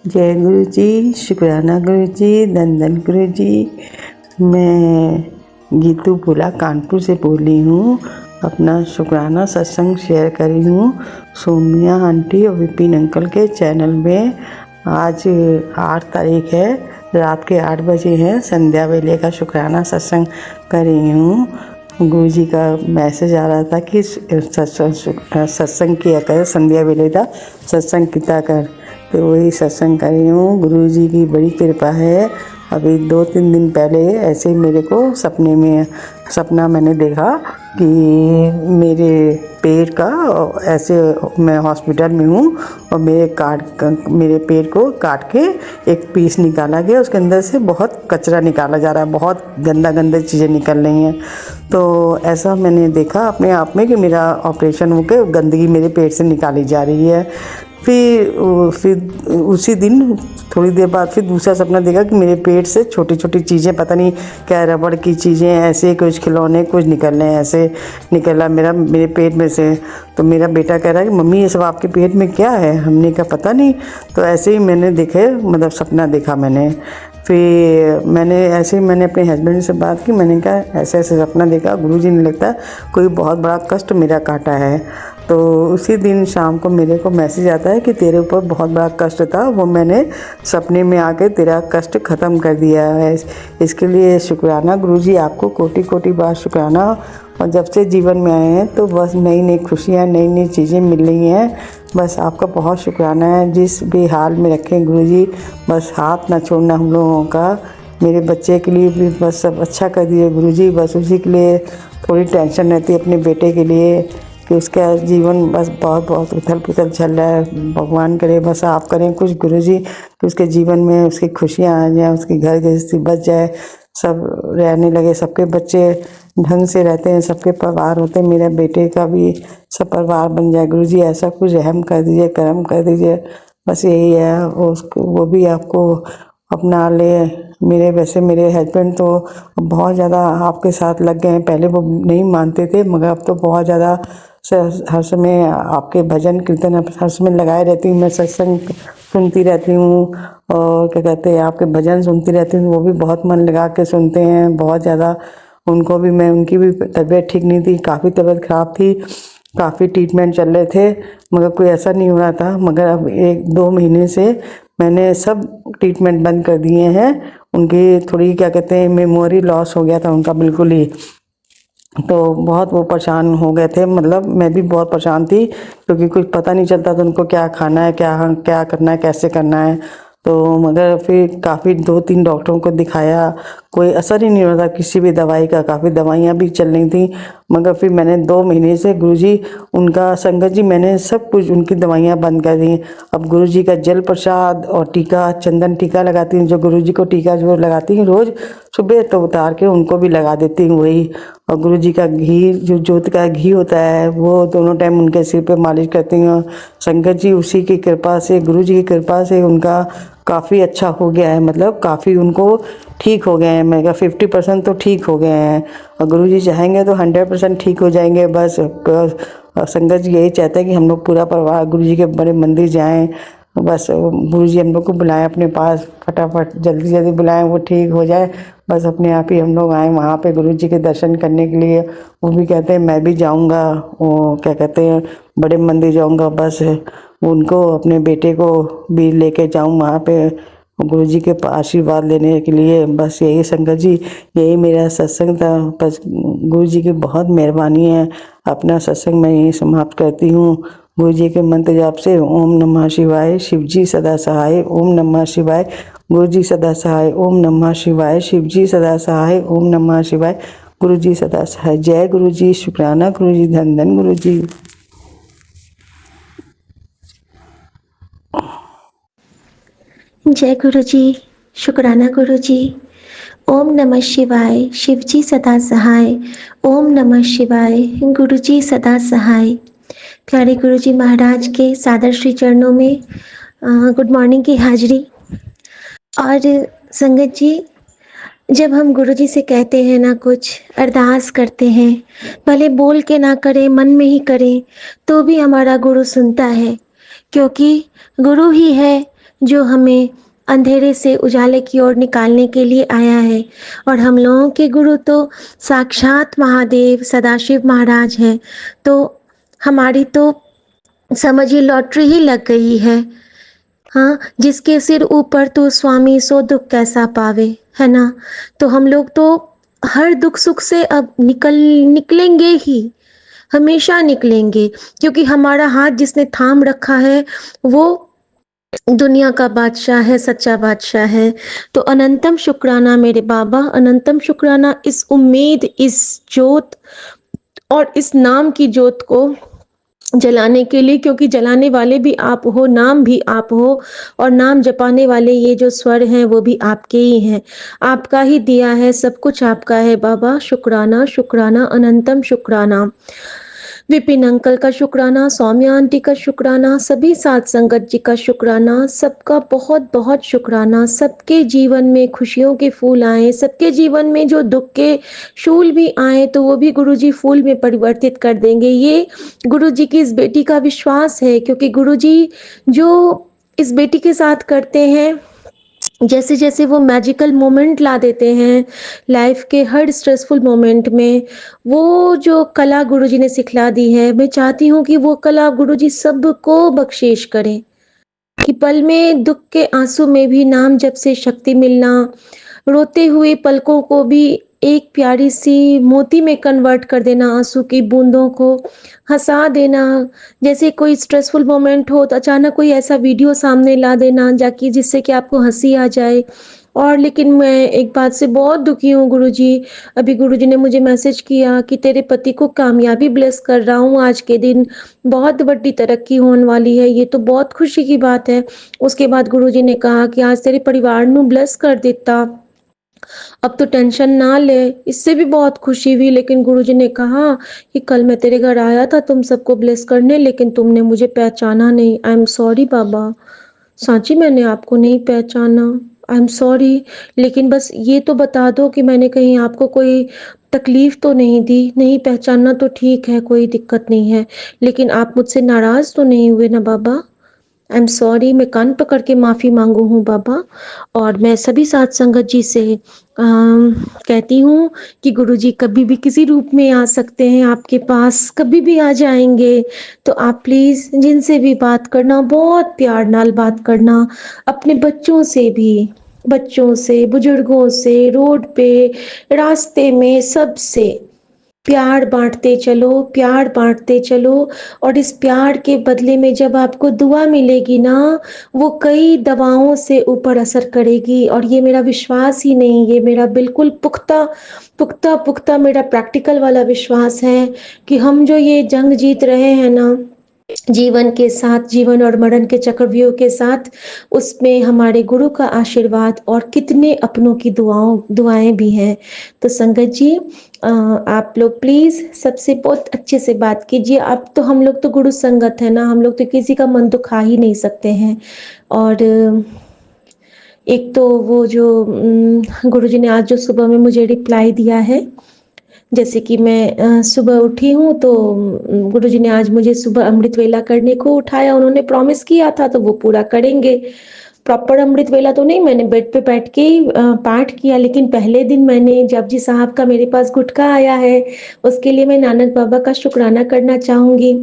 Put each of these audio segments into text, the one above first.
जय गुरु जी, शुक्राना गुरु जी, धन धन गुरु जी। मैं गीतू पुला कानपुर से बोली हूँ। अपना शुक्राना सत्संग शेयर करी हूँ सोमिया आंटी और विपिन अंकल के चैनल में। आज 8 तारीख है, रात के 8 बजे हैं। संध्या वेले का शुक्राना सत्संग करी हूँ। गुरु जी का मैसेज आ रहा था कि सत्संग किया कर, संध्या वेले का सत्संग किया कर, तो वही सत्संग कर रही हूँ। गुरु जी की बड़ी कृपा है। अभी 2-3 दिन पहले ऐसे ही मेरे को सपना मैंने देखा कि मेरे पेट का ऐसे, मैं हॉस्पिटल में हूँ और मेरे पेट को काट के एक पीस निकाला गया। उसके अंदर से बहुत कचरा निकाला जा रहा है, बहुत गंदा चीज़ें निकल रही हैं। तो ऐसा मैंने देखा अपने आप में कि मेरा ऑपरेशन होकर गंदगी मेरे पेट से निकाली जा रही है। फिर उसी दिन थोड़ी देर बाद फिर दूसरा सपना देखा कि मेरे पेट से छोटी छोटी चीज़ें, पता नहीं क्या रबड़ की चीज़ें, ऐसे कुछ खिलौने कुछ निकल रहे हैं, ऐसे निकला मेरे पेट में से। तो मेरा बेटा कह रहा है कि मम्मी ये सब आपके पेट में क्या है? हमने कहा पता नहीं। तो ऐसे ही मैंने देखे, मतलब सपना देखा मैंने। फिर मैंने अपने हस्बैंड से बात की। मैंने कहा ऐसे ऐसे सपना देखा, गुरुजी ने लगता कोई बहुत बड़ा कष्ट मेरा काटा है। तो उसी दिन शाम को मेरे को मैसेज आता है कि तेरे ऊपर बहुत बड़ा कष्ट था, वो मैंने सपने में आके तेरा कष्ट ख़त्म कर दिया है। इसके लिए शुक्राना गुरुजी, आपको कोटि कोटि बार शुक्राना। और जब से जीवन में आए हैं तो बस नई नई खुशियाँ, नई नई चीज़ें मिल रही हैं। बस आपका बहुत शुक्राना है। जिस भी हाल में रखें गुरुजी, बस हाथ ना छोड़ना हम लोगों का। मेरे बच्चे के लिए भी बस सब अच्छा कर दिए गुरुजी। बस उसी के लिए थोड़ी टेंशन रहती है अपने बेटे के लिए कि उसका जीवन बस बहुत उथल पुथल चल रहा है। भगवान करे बस आप करें कुछ गुरुजी कि उसके जीवन में उसकी खुशियाँ आ जाएँ, उसके घर गृहस्थी बच जाए, सब रहने लगे, सबके बच्चे ढंग से रहते हैं, सबके परिवार होते हैं, मेरे बेटे का भी सब परिवार बन जाए गुरुजी। ऐसा कुछ रहम कर दीजिए, करम कर दीजिए, बस यही है। वो भी आपको अपना ले। मेरे हस्बैंड तो बहुत ज़्यादा आपके साथ लग गए हैं। पहले वो नहीं मानते थे, मगर अब तो बहुत ज़्यादा हर समय आपके भजन कीर्तन हर समय लगाए रहती हूँ। मैं सत्संग सुनती रहती हूँ और क्या कहते हैं, आपके भजन सुनती रहती हूँ। वो भी बहुत मन लगा के सुनते हैं, बहुत ज़्यादा। उनकी भी तबीयत ठीक नहीं थी, काफ़ी तबीयत ख़राब थी, काफ़ी ट्रीटमेंट चल रहे थे, मगर कोई असर नहीं हो रहा था। मगर अब 1-2 महीने से मैंने सब ट्रीटमेंट बंद कर दिए हैं। उनकी थोड़ी क्या कहते हैं, मेमोरी लॉस हो गया था उनका बिल्कुल ही। तो बहुत वो परेशान हो गए थे, मतलब मैं भी बहुत परेशान थी क्योंकि कुछ पता नहीं चलता था उनको क्या खाना है, क्या करना है, कैसे करना है। तो मगर फिर काफ़ी 2-3 डॉक्टरों को दिखाया, कोई असर ही नहीं हो रहा था किसी भी दवाई का। काफ़ी दवाइयाँ भी चल रही थी, मगर फिर मैंने 2 महीने से गुरुजी उनका संगत जी, मैंने सब कुछ उनकी दवाइयाँ बंद कर दी। अब गुरुजी का जल प्रसाद और टीका, चंदन टीका लगाती हूँ। जो गुरुजी को टीका जो लगाती हूँ रोज़ सुबह, तो उतार के उनको भी लगा देती हूँ वही। और गुरुजी का घी, जो जोत का घी होता है, वो दोनों टाइम उनके सिर पे मालिश करती हूँ। संगत जी उसी की कृपा से, गुरुजी की कृपा से उनका काफ़ी अच्छा हो गया है, मतलब काफ़ी उनको ठीक हो गए हैं। मैं कहा 50% तो ठीक हो गए हैं, और गुरुजी चाहेंगे तो 100% ठीक हो जाएंगे। बस संगत जी यही चाहते हैं कि हम लोग पूरा परिवार गुरुजी के बड़े मंदिर जाएं। बस गुरुजी हम लोग को बुलाएं अपने पास, फटाफट जल्दी जल्दी बुलाएं, वो ठीक हो जाए। बस अपने आप ही हम लोग आए वहाँ पे गुरुजी के दर्शन करने के लिए। वो भी कहते हैं मैं भी जाऊँगा, वो क्या कहते हैं, बड़े मंदिर जाऊँगा। बस उनको, अपने बेटे को भी लेके जाऊँ वहाँ पे गुरुजी के आशीर्वाद लेने के लिए। बस यही संगत जी, यही मेरा सत्संग था। बस गुरुजी की बहुत मेहरबानी है। अपना सत्संग मैं यही समाप्त करती हूँ गुरुजी के मंत्र जाप से। ओम नमः शिवाय, शिवजी सदा सहाय। ओम नमः शिवाय, गुरुजी सदा सहाय। ओम नमः शिवाय, शिवजी सदा सहाय। ओम नमः शिवाय, गुरुजी सदा सहाय। जय गुरुजी, शुक्राना गुरुजी, धन धन गुरुजी। जय गुरु जी, शुक्राना गुरु जी। ओम नमः शिवाय, शिवजी सदा सहाय। ओम नमः शिवाय, गुरु जी सदा सहाय। प्यारे गुरु जी महाराज के सादर श्री चरणों में गुड मॉर्निंग की हाजिरी। और संगत जी, जब हम गुरु जी से कहते हैं ना, कुछ अरदास करते हैं, भले बोल के ना करें, मन में ही करें, तो भी हमारा गुरु सुनता है, क्योंकि गुरु ही है जो हमें अंधेरे से उजाले की ओर निकालने के लिए आया है। और हम लोगों के गुरु तो साक्षात महादेव सदाशिव महाराज हैं। तो हमारी तो समझिए लॉटरी ही लग गई है। हाँ, जिसके सिर ऊपर तो स्वामी सो दुख कैसा पावे, है ना। तो हम लोग तो हर दुख सुख से अब निकलेंगे ही, हमेशा निकलेंगे, क्योंकि हमारा हाथ जिसने थाम रखा है वो दुनिया का बादशाह है, सच्चा बादशाह है। तो अनंतम शुक्राना मेरे बाबा, अनंतम शुक्राना इस उम्मीद, इस जोत और इस नाम की जोत को जलाने के लिए, क्योंकि जलाने वाले भी आप हो, नाम भी आप हो, और नाम जपाने वाले ये जो स्वर हैं वो भी आपके ही हैं। आपका ही दिया है, सब कुछ आपका है बाबा। शुक्राना शुक्राना अनंतम शुक्राना। विपिन अंकल का शुक्राना, सौम्या आंटी का शुक्राना, सभी साथ संगत जी का शुक्राना, सबका बहुत बहुत शुक्राना। सबके जीवन में खुशियों के फूल आए, सबके जीवन में जो दुख के शूल भी आए तो वो भी गुरुजी फूल में परिवर्तित कर देंगे। ये गुरुजी की इस बेटी का विश्वास है, क्योंकि गुरुजी जो इस बेटी के साथ करते हैं, जैसे जैसे वो मैजिकल मोमेंट ला देते हैं लाइफ के हर स्ट्रेसफुल मोमेंट में, वो जो कला गुरुजी ने सिखला दी है, मैं चाहती हूँ कि वो कला गुरुजी सबको बख्शीश करें, कि पल में दुख के आंसू में भी नाम जप से शक्ति मिलना, रोते हुए पलकों को भी एक प्यारी सी मोती में कन्वर्ट कर देना, आंसू की बूंदों को हंसा देना। जैसे कोई स्ट्रेसफुल मोमेंट हो तो अचानक कोई ऐसा वीडियो सामने ला देना जाकि जिससे कि आपको हंसी आ जाए। और लेकिन मैं एक बात से बहुत दुखी हूँ गुरुजी, अभी गुरुजी ने मुझे मैसेज किया कि तेरे पति को कामयाबी ब्लेस कर रहा हूँ आज के दिन, बहुत बड़ी तरक्की होने वाली है, ये तो बहुत खुशी की बात है। उसके बाद गुरुजी ने कहा कि आज तेरे परिवार नू ब्लेस कर देता, अब तो टेंशन ना ले। इससे भी बहुत खुशी हुई, लेकिन गुरुजी ने कहा कि कल मैं तेरे घर आया था तुम सबको ब्लेस करने, लेकिन तुमने मुझे पहचाना नहीं। आई एम सॉरी बाबा, सांची मैंने आपको नहीं पहचाना, आई एम सॉरी। लेकिन बस ये तो बता दो कि मैंने कहीं आपको कोई तकलीफ तो नहीं दी। नहीं पहचानना तो ठीक है, कोई दिक्कत नहीं है, लेकिन आप मुझसे नाराज तो नहीं हुए ना बाबा। आई एम सॉरी, मैं कान पकड़ के माफ़ी मांगू हूँ बाबा। और मैं सभी साथ संगत जी से कहती हूँ कि गुरुजी कभी भी किसी रूप में आ सकते हैं, आपके पास कभी भी आ जाएंगे। तो आप प्लीज़ जिनसे भी बात करना बहुत प्यार नाल बात करना, अपने बच्चों से भी, बच्चों से, बुजुर्गों से, रोड पे, रास्ते में, सबसे प्यार बांटते चलो, प्यार बांटते चलो। और इस प्यार के बदले में जब आपको दुआ मिलेगी ना, वो कई दवाओं से ऊपर असर करेगी। और ये मेरा विश्वास ही नहीं, ये मेरा बिल्कुल पुख्ता पुख्ता पुख्ता मेरा प्रैक्टिकल वाला विश्वास है कि हम जो ये जंग जीत रहे हैं ना जीवन के साथ, जीवन और मरण के चक्रव्यूह के साथ, उसमें हमारे गुरु का आशीर्वाद और कितने अपनों की दुआएं भी हैं। तो संगत जी आप लोग प्लीज सबसे बहुत अच्छे से बात कीजिए। आप तो, हम लोग तो गुरु संगत है ना, हम लोग तो किसी का मन दुखा ही नहीं सकते हैं। और एक तो वो जो गुरुजी ने आज जो सुबह में मुझे रिप्लाई दिया है, जैसे कि मैं सुबह उठी हूँ तो गुरुजी ने आज मुझे सुबह अमृत वेला करने को उठाया। उन्होंने प्रॉमिस किया था तो वो पूरा करेंगे। प्रॉपर अमृत वेला तो नहीं, मैंने बेड पे बैठ के ही पाठ किया, लेकिन पहले दिन मैंने जपजी साहब का मेरे पास गुटखा आया है, उसके लिए मैं नानक बाबा का शुक्राना करना चाहूँगी।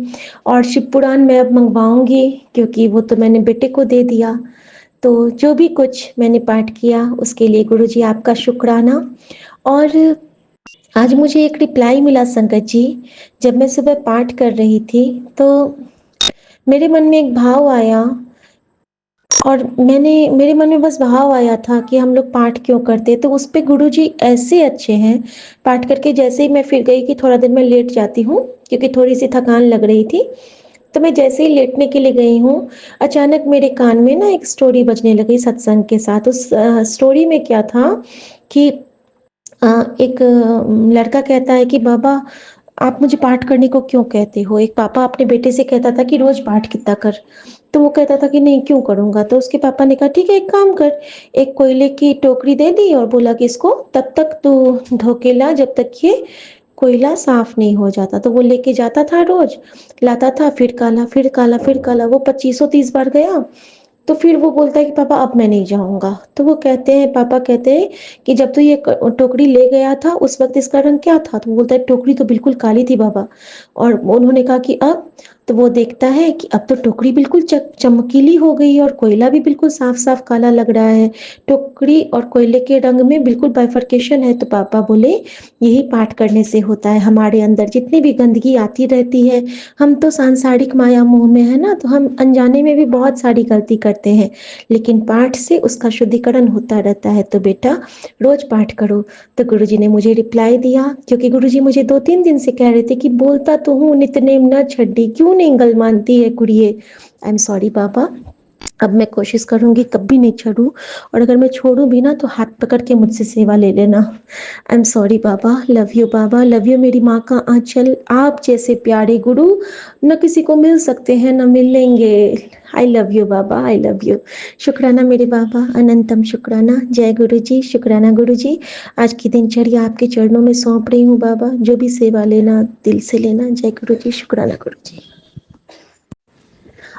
और शिव पुराण मैं अब मंगवाऊँगी, क्योंकि वो तो मैंने बेटे को दे दिया। तो जो भी कुछ मैंने पाठ किया उसके लिए गुरुजी आपका शुक्राना। और आज मुझे एक रिप्लाई मिला संगत जी, जब मैं सुबह पाठ कर रही थी तो मेरे मन में एक भाव आया, और मेरे मन में बस भाव आया था कि हम लोग पाठ क्यों करते। तो उस पे गुरुजी ऐसे अच्छे हैं। पाठ करके जैसे ही मैं फिर गई कि थोड़ा देर मैं लेट जाती हूँ, क्योंकि थोड़ी सी थकान लग रही थी, तो मैं जैसे ही लेटने के लिए गई हूँ, अचानक मेरे कान में ना एक स्टोरी बजने लगी सत्संग के साथ। उस स्टोरी में क्या था कि एक लड़का कहता है कि बाबा आप मुझे पाठ करने को क्यों कहते हो। एक पापा अपने बेटे से कहता था कि रोज पाठ कितना कर, तो वो कहता था कि नहीं क्यों करूंगा। तो उसके पापा ने कहा ठीक है एक काम कर, एक कोयले की टोकरी दे दी और बोला कि इसको तब तक तू धो के ला जब तक ये कोयला साफ नहीं हो जाता। तो वो लेके जाता था, रोज लाता था, फिर काला फिर काला फिर काला, वो 2530 बार गया। तो फिर वो बोलता है कि पापा अब मैं नहीं जाऊँगा। तो वो कहते हैं पापा कहते हैं कि जब तू ये क टोकरी ले गया था उस वक़्त इसका रंग क्या था? तो वो बोलता है टोकरी तो बिल्कुल काली थी पापा। और उन्होंने कहा कि अब? तो वो देखता है कि अब तो टोकरी बिल्कुल चमकीली हो गई है और कोयला भी बिल्कुल साफ-साफ काला लग रहा है। टोकरी और कोयले के रंग में बिल्कुल बाइफरकेशन है। तो पापा बोले यही पाठ करने से होता है, हमारे अंदर जितनी भी गंदगी आती रहती है, हम तो सांसारिक माया मोह में है ना, तो हम अनजाने में भी बहुत सारी गलती करते हैं, लेकिन पाठ से उसका शुद्धिकरण होता रहता है। तो बेटा रोज पाठ करो। तो गुरुजी ने मुझे रिप्लाई दिया, क्योंकि गुरुजी मुझे 2-3 दिन से कह रहे थे कि बोलता तो हूँ नितनेम न छड्डी, क्यों नहीं गल मानती है कुड़िए। आई एम सॉरी पापा, अब मैं कोशिश करूँगी कभी नहीं छोड़ूँ, और अगर मैं छोड़ूँ भी ना तो हाथ पकड़ के मुझसे सेवा ले लेना। I am sorry Baba, love you Baba, love you मेरी माँ का आंचल, आप जैसे प्यारे गुरु न किसी को मिल सकते हैं न मिलेंगे। I love you Baba, I love you. शुक्राना मेरे बाबा, अनंतम शुक्राना। जय गुरु जी, शुक्राना गुरु जी। आज की दिनचर्या आपके चरणों में सौंप रही हूँ बाबा, जो भी सेवा लेना दिल से लेना। जय गुरु जी, शुक्राना गुरु जी।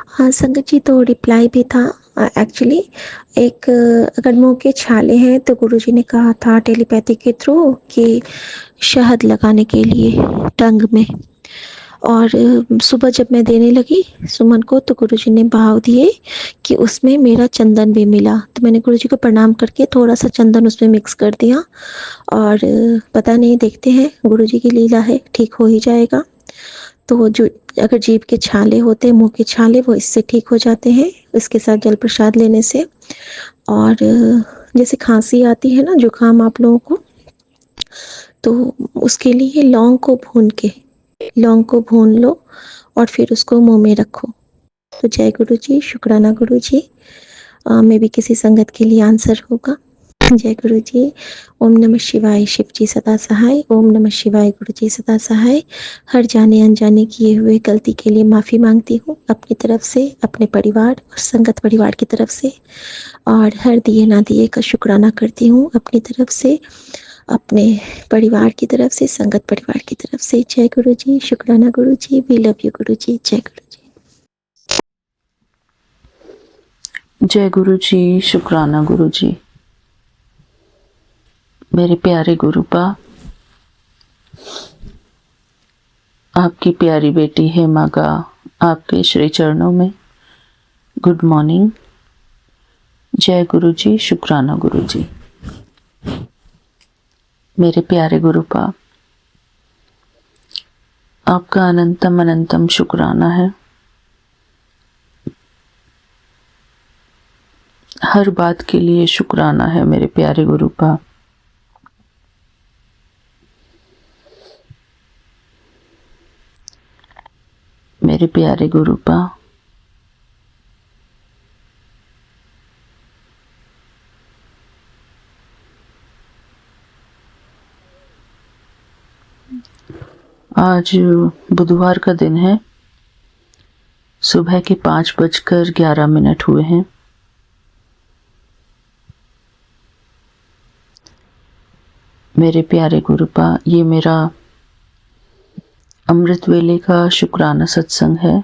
हाँ संगत जी, तो रिप्लाई भी था एक्चुअली। एक अगर मुंह के छाले हैं तो गुरुजी ने कहा था टेलीपैथी के थ्रू कि शहद लगाने के लिए टंग में। और सुबह जब मैं देने लगी सुमन को तो गुरुजी ने भाव दिए कि उसमें मेरा चंदन भी मिला। तो मैंने गुरुजी को प्रणाम करके थोड़ा सा चंदन उसमें मिक्स कर दिया। और पता नहीं, देखते हैं, गुरुजी की लीला है, ठीक हो ही जाएगा। तो जो अगर जीभ के छाले होते हैं, मुंह के छाले, वो इससे ठीक हो जाते हैं इसके साथ जल प्रसाद लेने से। और जैसे खांसी आती है ना, जुकाम आप लोगों को, तो उसके लिए लौंग को भून लो और फिर उसको मुंह में रखो। तो जय गुरु जी, शुक्राना गुरु जी। मे भी किसी संगत के लिए आंसर होगा। जय गुरु जी। ओम नमः शिवाय, शिव जी सदा सहाय। ओम नमः शिवाय, गुरु जी सदा सहाय। हर जाने अनजाने किए हुए गलती के लिए माफ़ी मांगती हूँ अपनी तरफ से, अपने परिवार और संगत परिवार की तरफ से। और हर दिए ना दिए का शुक्राना करती हूँ अपनी तरफ से, अपने परिवार की तरफ से, संगत परिवार की तरफ से। जय गुरु जी, शुक्राना गुरु जी। वी लव यू गुरु जी। जय गुरु जी। जय गुरु जी, शुक्राना गुरु जी। मेरे प्यारे गुरुपा, आपकी प्यारी बेटी हेमा का आपके श्री चरणों में गुड मॉर्निंग। जय गुरु जी, शुक्राना गुरु जी। मेरे प्यारे गुरुपा, आपका अनंतम अनंतम शुक्राना है। हर बात के लिए शुक्राना है मेरे प्यारे गुरुपा। मेरे प्यारे गुरुपा, आज बुधवार का दिन है। सुबह के 5:11 हुए हैं। मेरे प्यारे गुरुपा, ये मेरा अमृत वेले का शुक्राना सत्संग है।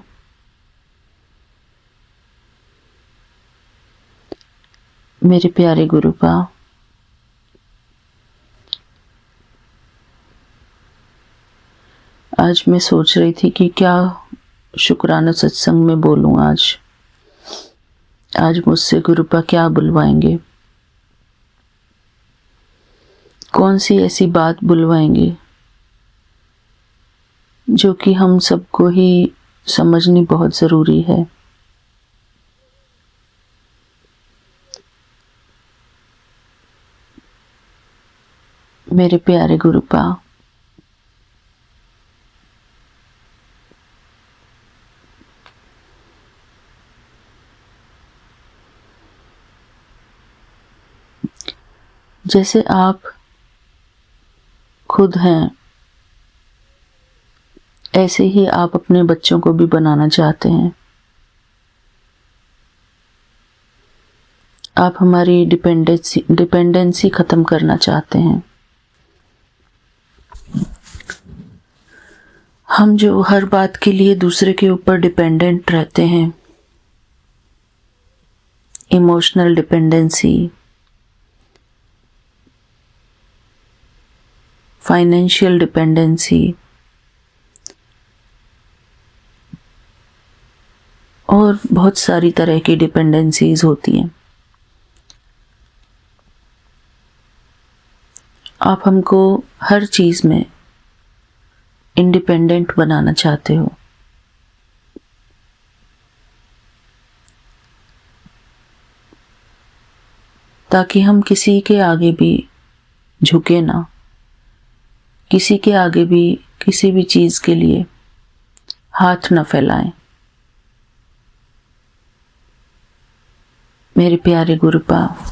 मेरे प्यारे गुरुपा, आज मैं सोच रही थी कि क्या शुक्राना सत्संग में बोलूं। आज मुझसे गुरुपा क्या बुलवाएंगे, कौन सी ऐसी बात बुलवाएंगे जो कि हम सबको ही समझनी बहुत ज़रूरी है। मेरे प्यारे गुरुपा, जैसे आप खुद हैं, ऐसे ही आप अपने बच्चों को भी बनाना चाहते हैं। आप हमारी डिपेंडेंसी ख़त्म करना चाहते हैं। हम जो हर बात के लिए दूसरे के ऊपर डिपेंडेंट रहते हैं, इमोशनल डिपेंडेंसी, फाइनेंशियल डिपेंडेंसी और बहुत सारी तरह की डिपेंडेंसीज होती हैं। आप हमको हर चीज़ में इंडिपेंडेंट बनाना चाहते हो, ताकि हम किसी के आगे भी झुके ना, किसी के आगे भी किसी भी चीज़ के लिए हाथ न फैलाएं। मेरे प्यारे गुरुपा,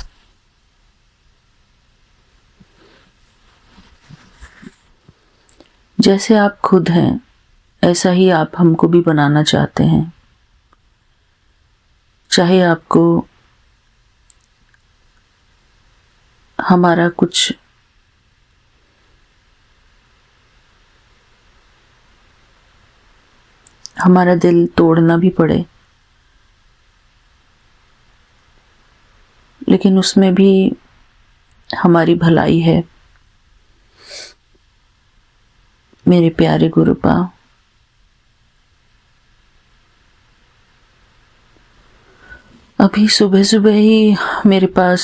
जैसे आप खुद हैं ऐसा ही आप हमको भी बनाना चाहते हैं। चाहे आपको हमारा कुछ हमारा दिल तोड़ना भी पड़े, लेकिन उसमें भी हमारी भलाई है। मेरे प्यारे गुरुपा, अभी सुबह सुबह ही मेरे पास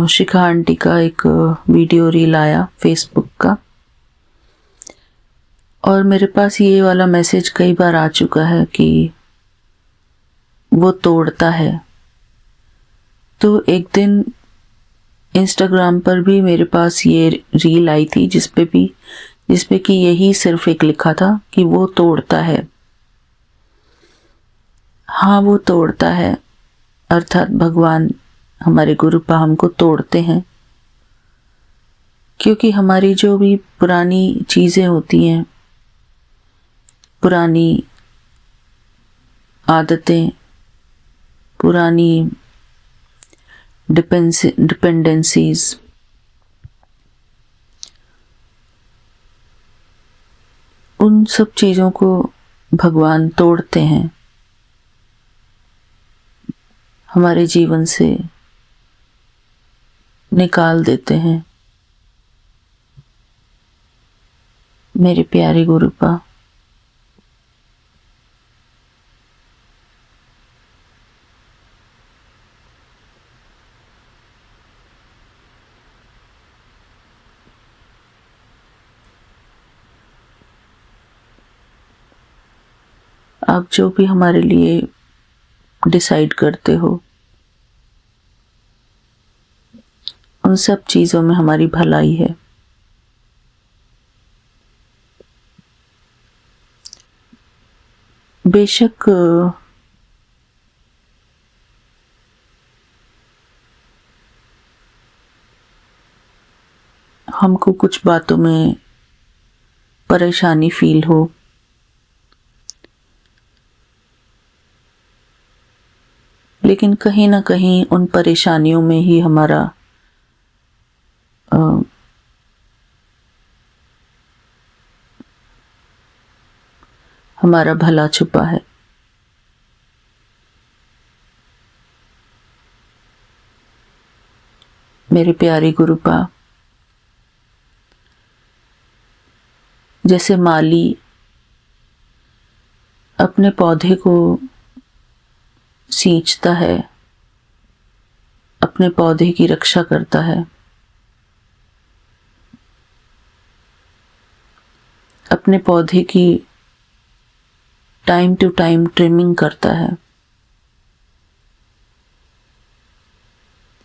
शिखा आंटी का एक वीडियो रील आया फेसबुक का, और मेरे पास ये वाला मैसेज कई बार आ चुका है कि वो तोड़ता है। तो एक दिन इंस्टाग्राम पर भी मेरे पास ये रील आई थी जिसपे कि यही सिर्फ एक लिखा था कि वो तोड़ता है। हाँ, वो तोड़ता है, अर्थात भगवान हमारे गुरुपा हमको तोड़ते हैं, क्योंकि हमारी जो भी पुरानी चीज़ें होती हैं, पुरानी आदतें, पुरानी डिपेंडेंसीज, उन सब चीज़ों को भगवान तोड़ते हैं, हमारे जीवन से निकाल देते हैं। मेरे प्यारे गुरुपा, आप जो भी हमारे लिए डिसाइड करते हो, उन सब चीज़ों में हमारी भलाई है। बेशक हमको कुछ बातों में परेशानी फील हो, लेकिन कहीं ना कहीं उन परेशानियों में ही हमारा भला छुपा है। मेरे प्यारे गुरुपा, जैसे माली अपने पौधे को सींचता है, अपने पौधे की रक्षा करता है, अपने पौधे की टाइम टू टाइम ट्रिमिंग करता है,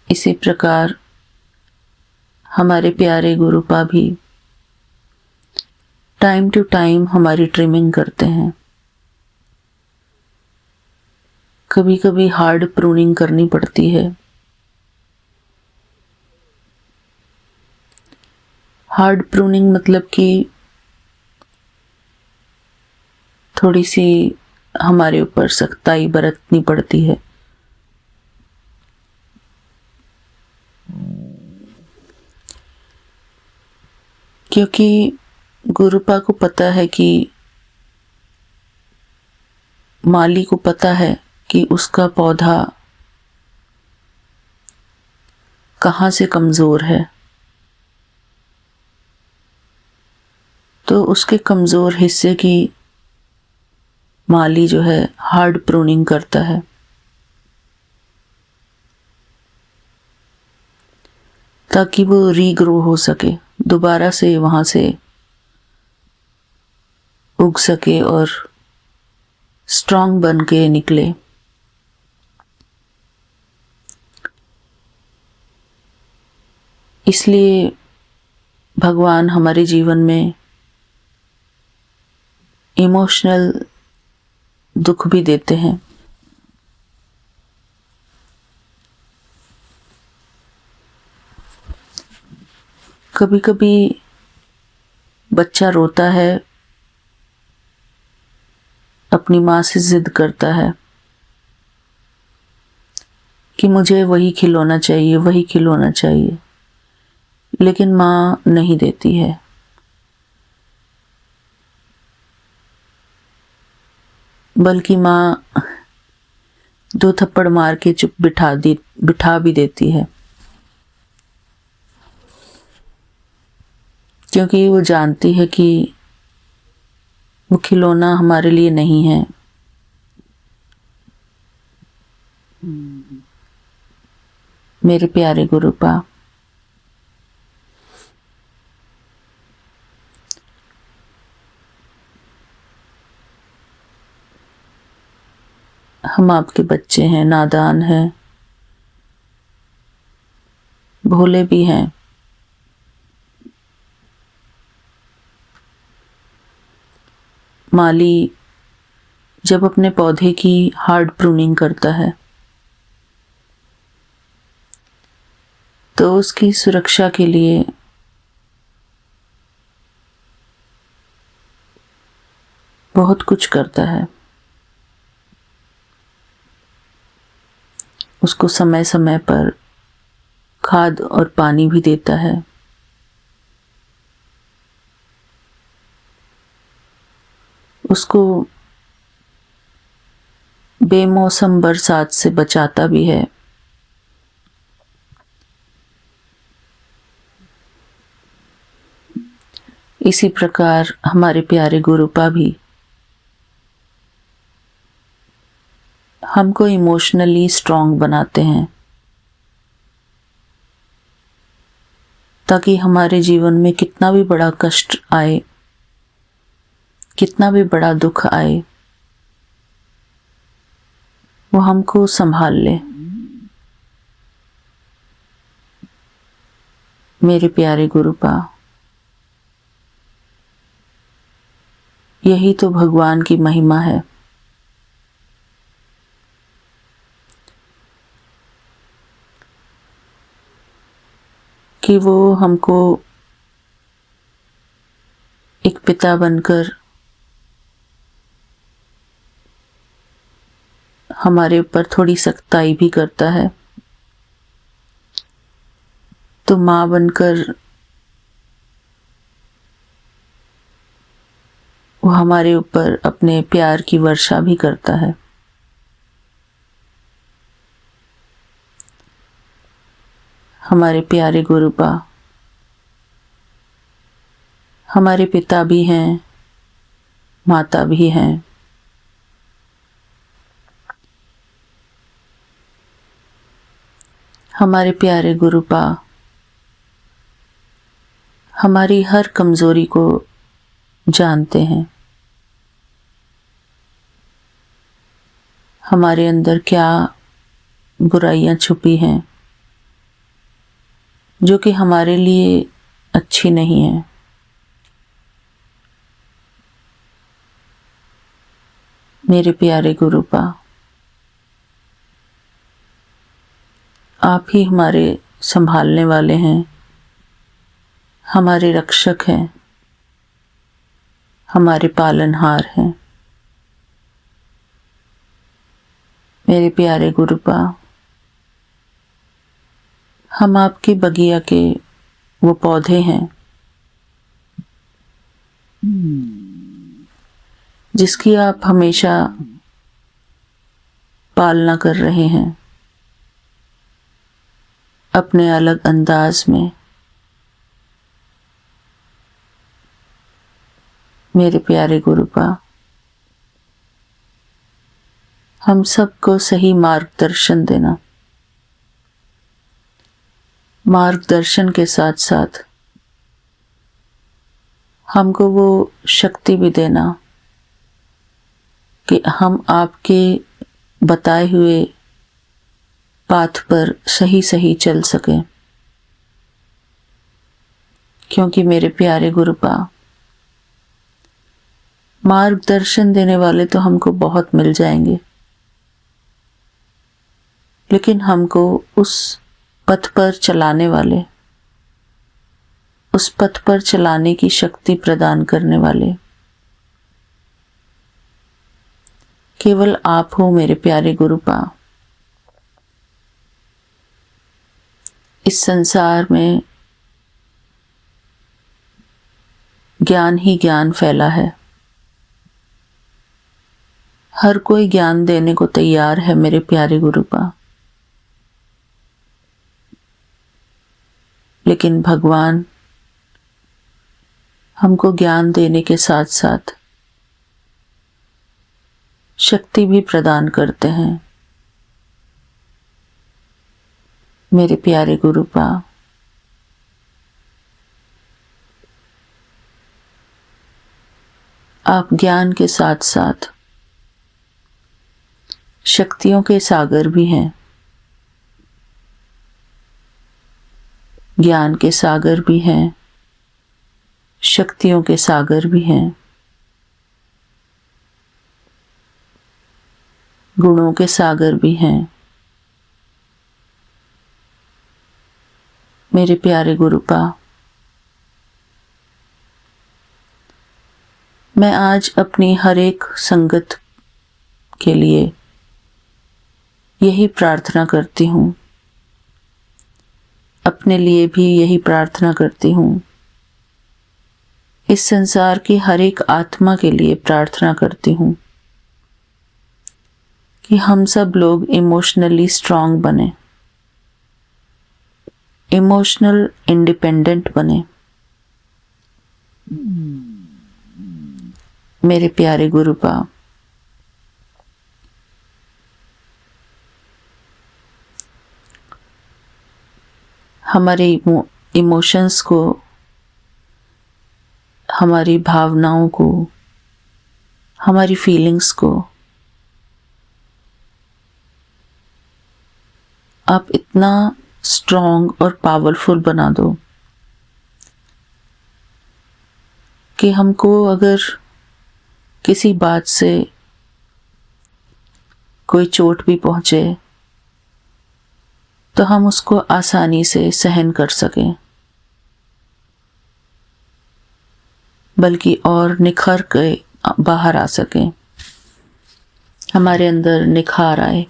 इसी प्रकार हमारे प्यारे गुरुपा भी टाइम टू टाइम हमारी ट्रिमिंग करते हैं। कभी कभी हार्ड प्रूनिंग करनी पड़ती है। हार्ड प्रूनिंग मतलब कि थोड़ी सी हमारे ऊपर सख्ताई बरतनी पड़ती है, क्योंकि गुरुपा को पता है कि माली को पता है कि उसका पौधा कहाँ से कमज़ोर है, तो उसके कमज़ोर हिस्से की माली जो है हार्ड प्रूनिंग करता है, ताकि वो रीग्रो हो सके, दोबारा से वहाँ से उग सके और स्ट्रांग बन के निकले। इसलिए भगवान हमारे जीवन में इमोशनल दुख भी देते हैं। कभी कभी बच्चा रोता है, अपनी माँ से जिद करता है कि मुझे वही खिलौना चाहिए, वही खिलौना चाहिए, लेकिन माँ नहीं देती है। बल्कि माँ 2 थप्पड़ मार के चुप बिठा भी देती है, क्योंकि वो जानती है कि वो खिलौना हमारे लिए नहीं है। मेरे प्यारे गुरुपा, हम आपके बच्चे हैं, नादान हैं, भोले भी हैं। माली जब अपने पौधे की हार्ड प्रूनिंग करता है तो उसकी सुरक्षा के लिए बहुत कुछ करता है। उसको समय समय पर खाद और पानी भी देता है। उसको बेमौसम बरसात से बचाता भी है। इसी प्रकार हमारे प्यारे गुरुपा भी हमको इमोशनली स्ट्रांग बनाते हैं, ताकि हमारे जीवन में कितना भी बड़ा कष्ट आए, कितना भी बड़ा दुख आए, वो हमको संभाल ले। मेरे प्यारे गुरुपा, यही तो भगवान की महिमा है। कि वो हमको एक पिता बनकर हमारे ऊपर थोड़ी सख्ताई भी करता है, तो माँ बनकर वो हमारे ऊपर अपने प्यार की वर्षा भी करता है। हमारे प्यारे गुरुपा, हमारे पिता भी हैं, माता भी हैं। हमारे प्यारे गुरुपा हमारी हर कमजोरी को जानते हैं। हमारे अंदर क्या बुराइयां छुपी हैं जो कि हमारे लिए अच्छी नहीं है। मेरे प्यारे गुरुपा, आप ही हमारे संभालने वाले हैं, हमारे रक्षक हैं, हमारे पालनहार हैं। मेरे प्यारे गुरुपा, हम आपकी बगिया के वो पौधे हैं जिसकी आप हमेशा पालना कर रहे हैं। अपने अलग अंदाज में मेरे प्यारे गुरुपा हम सबको सही मार्गदर्शन देना, मार्गदर्शन के साथ साथ हमको वो शक्ति भी देना कि हम आपके बताए हुए पाथ पर सही सही चल सकें। क्योंकि मेरे प्यारे गुरुपा मार्गदर्शन देने वाले तो हमको बहुत मिल जाएंगे, लेकिन हमको उस पथ पर चलाने वाले, उस पथ पर चलाने की शक्ति प्रदान करने वाले केवल आप हो मेरे प्यारे गुरुपा। इस संसार में ज्ञान ही ज्ञान फैला है, हर कोई ज्ञान देने को तैयार है मेरे प्यारे गुरुपा, लेकिन भगवान हमको ज्ञान देने के साथ साथ शक्ति भी प्रदान करते हैं मेरे प्यारे गुरुपा। आप ज्ञान के साथ साथ शक्तियों के सागर भी हैं, ज्ञान के सागर भी हैं, शक्तियों के सागर भी हैं, गुणों के सागर भी हैं मेरे प्यारे गुरुपा। मैं आज अपनी हर एक संगत के लिए यही प्रार्थना करती हूँ, अपने लिए भी यही प्रार्थना करती हूँ, इस संसार की हर एक आत्मा के लिए प्रार्थना करती हूँ कि हम सब लोग इमोशनली स्ट्रांग बने, इमोशनल इंडिपेंडेंट बने मेरे प्यारे गुरुपा। हमारे इमोशंस को, हमारी भावनाओं को, हमारी फीलिंग्स को आप इतना स्ट्रॉन्ग और पावरफुल बना दो कि हमको अगर किसी बात से कोई चोट भी पहुंचे तो हम उसको आसानी से सहन कर सकें, बल्कि और निखर के बाहर आ सकें, हमारे अंदर निखार आए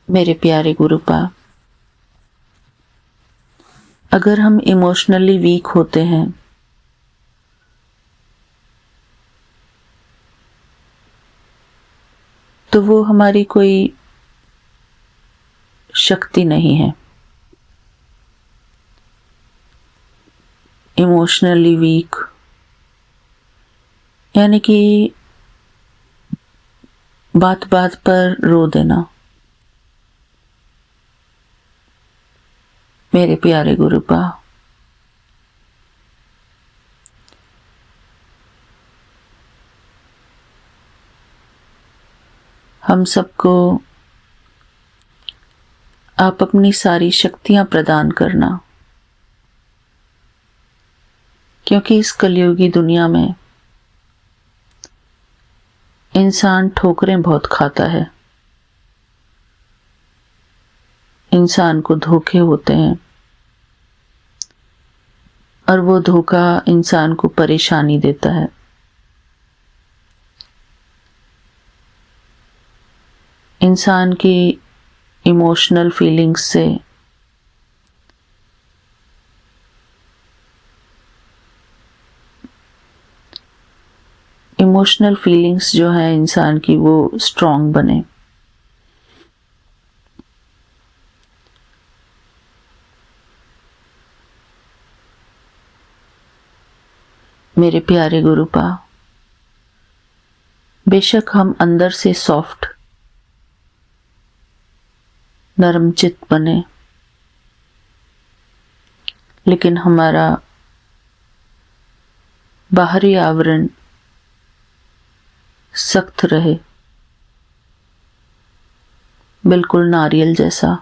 मेरे प्यारे गुरुपा। अगर हम इमोशनली वीक होते हैं तो वो हमारी कोई शक्ति नहीं है। इमोशनली वीक यानी कि बात बात पर रो देना मेरे प्यारे गुरुपा। हम सबको आप अपनी सारी शक्तियां प्रदान करना, क्योंकि इस कलयुगी दुनिया में इंसान ठोकरें बहुत खाता है, इंसान को धोखे होते हैं और वो धोखा इंसान को परेशानी देता है। इंसान की इमोशनल फीलिंग्स से इमोशनल फीलिंग्स जो है इंसान की वो स्ट्रॉन्ग बने। मेरे प्यारे गुरुपा, बेशक हम अंदर से सॉफ्ट नरम चित्त बने, लेकिन हमारा बाहरी आवरण सख्त रहे, बिल्कुल नारियल जैसा,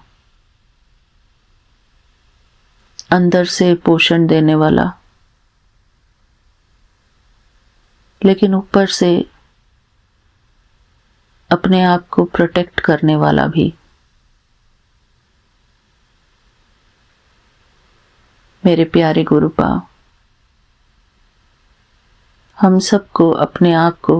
अंदर से पोषण देने वाला, लेकिन ऊपर से अपने आप को प्रोटेक्ट करने वाला भी। मेरे प्यारे गुरुपा, हम सबको अपने आप को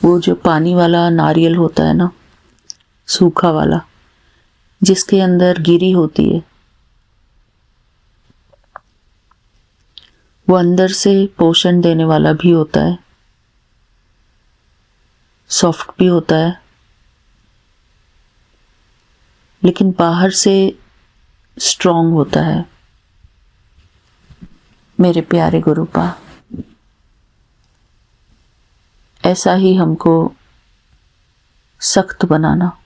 वो जो पानी वाला नारियल होता है ना, सूखा वाला, जिसके अंदर गिरी होती है, वो अंदर से पोषण देने वाला भी होता है, सॉफ्ट भी होता है, लेकिन बाहर से स्ट्रॉन्ग होता है। मेरे प्यारे गुरुपा, ऐसा ही हमको सख्त बनाना,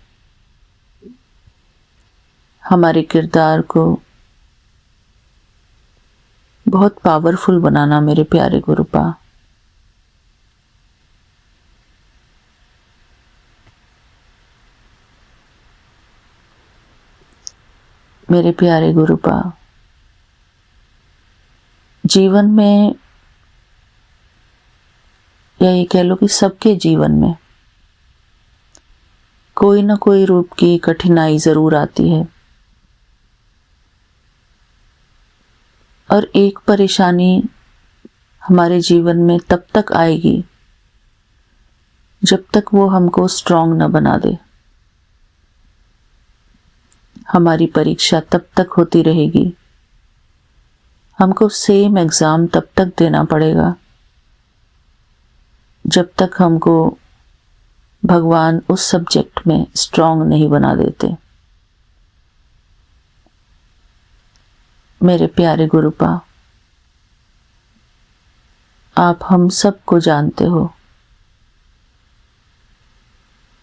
हमारे किरदार को बहुत पावरफुल बनाना मेरे प्यारे गुरुपा। मेरे प्यारे गुरुपा, जीवन में, या ये कह लो कि सबके जीवन में कोई ना कोई रूप की कठिनाई जरूर आती है, और एक परेशानी हमारे जीवन में तब तक आएगी जब तक वो हमको स्ट्रॉन्ग न बना दे। हमारी परीक्षा तब तक होती रहेगी, हमको सेम एग्ज़ाम तब तक देना पड़ेगा जब तक हमको भगवान उस सब्जेक्ट में स्ट्रॉन्ग नहीं बना देते। मेरे प्यारे गुरुपा, आप हम सबको जानते हो,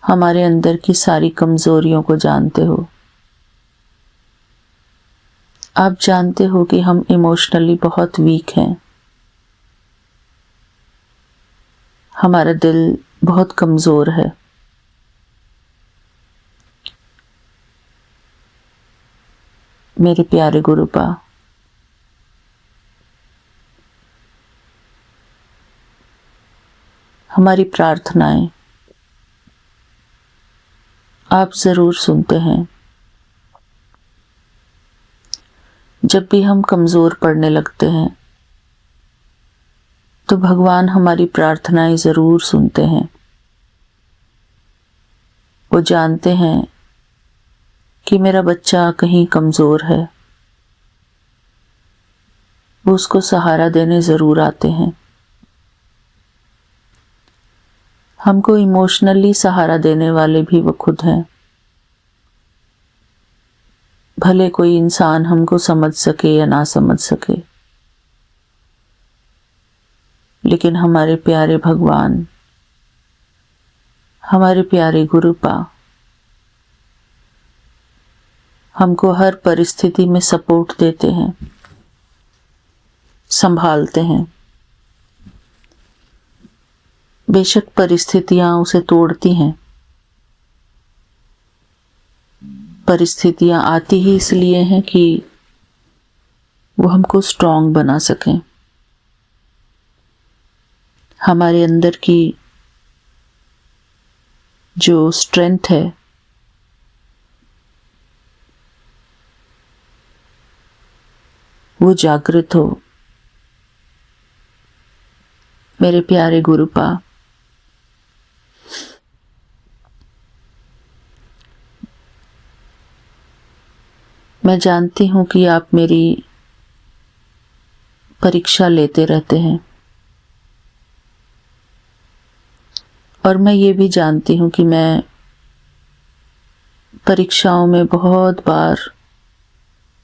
हमारे अंदर की सारी कमजोरियों को जानते हो। आप जानते हो कि हम इमोशनली बहुत वीक हैं, हमारा दिल बहुत कमजोर है। मेरे प्यारे गुरुपा, हमारी प्रार्थनाएं आप जरूर सुनते हैं। जब भी हम कमजोर पड़ने लगते हैं तो भगवान हमारी प्रार्थनाएं जरूर सुनते हैं। वो जानते हैं कि मेरा बच्चा कहीं कमजोर है, वो उसको सहारा देने जरूर आते हैं। हमको इमोशनली सहारा देने वाले भी वो खुद हैं। भले कोई इंसान हमको समझ सके या ना समझ सके, लेकिन हमारे प्यारे भगवान, हमारे प्यारे गुरुपा हमको हर परिस्थिति में सपोर्ट देते हैं, संभालते हैं। बेशक परिस्थितियां उसे तोड़ती हैं, परिस्थितियां आती ही इसलिए हैं कि वो हमको स्ट्रॉन्ग बना सकें। हमारे अंदर की जो स्ट्रेंथ है वो जागृत हो। मेरे प्यारे गुरुपा, मैं जानती हूं कि आप मेरी परीक्षा लेते रहते हैं, और मैं ये भी जानती हूं कि मैं परीक्षाओं में बहुत बार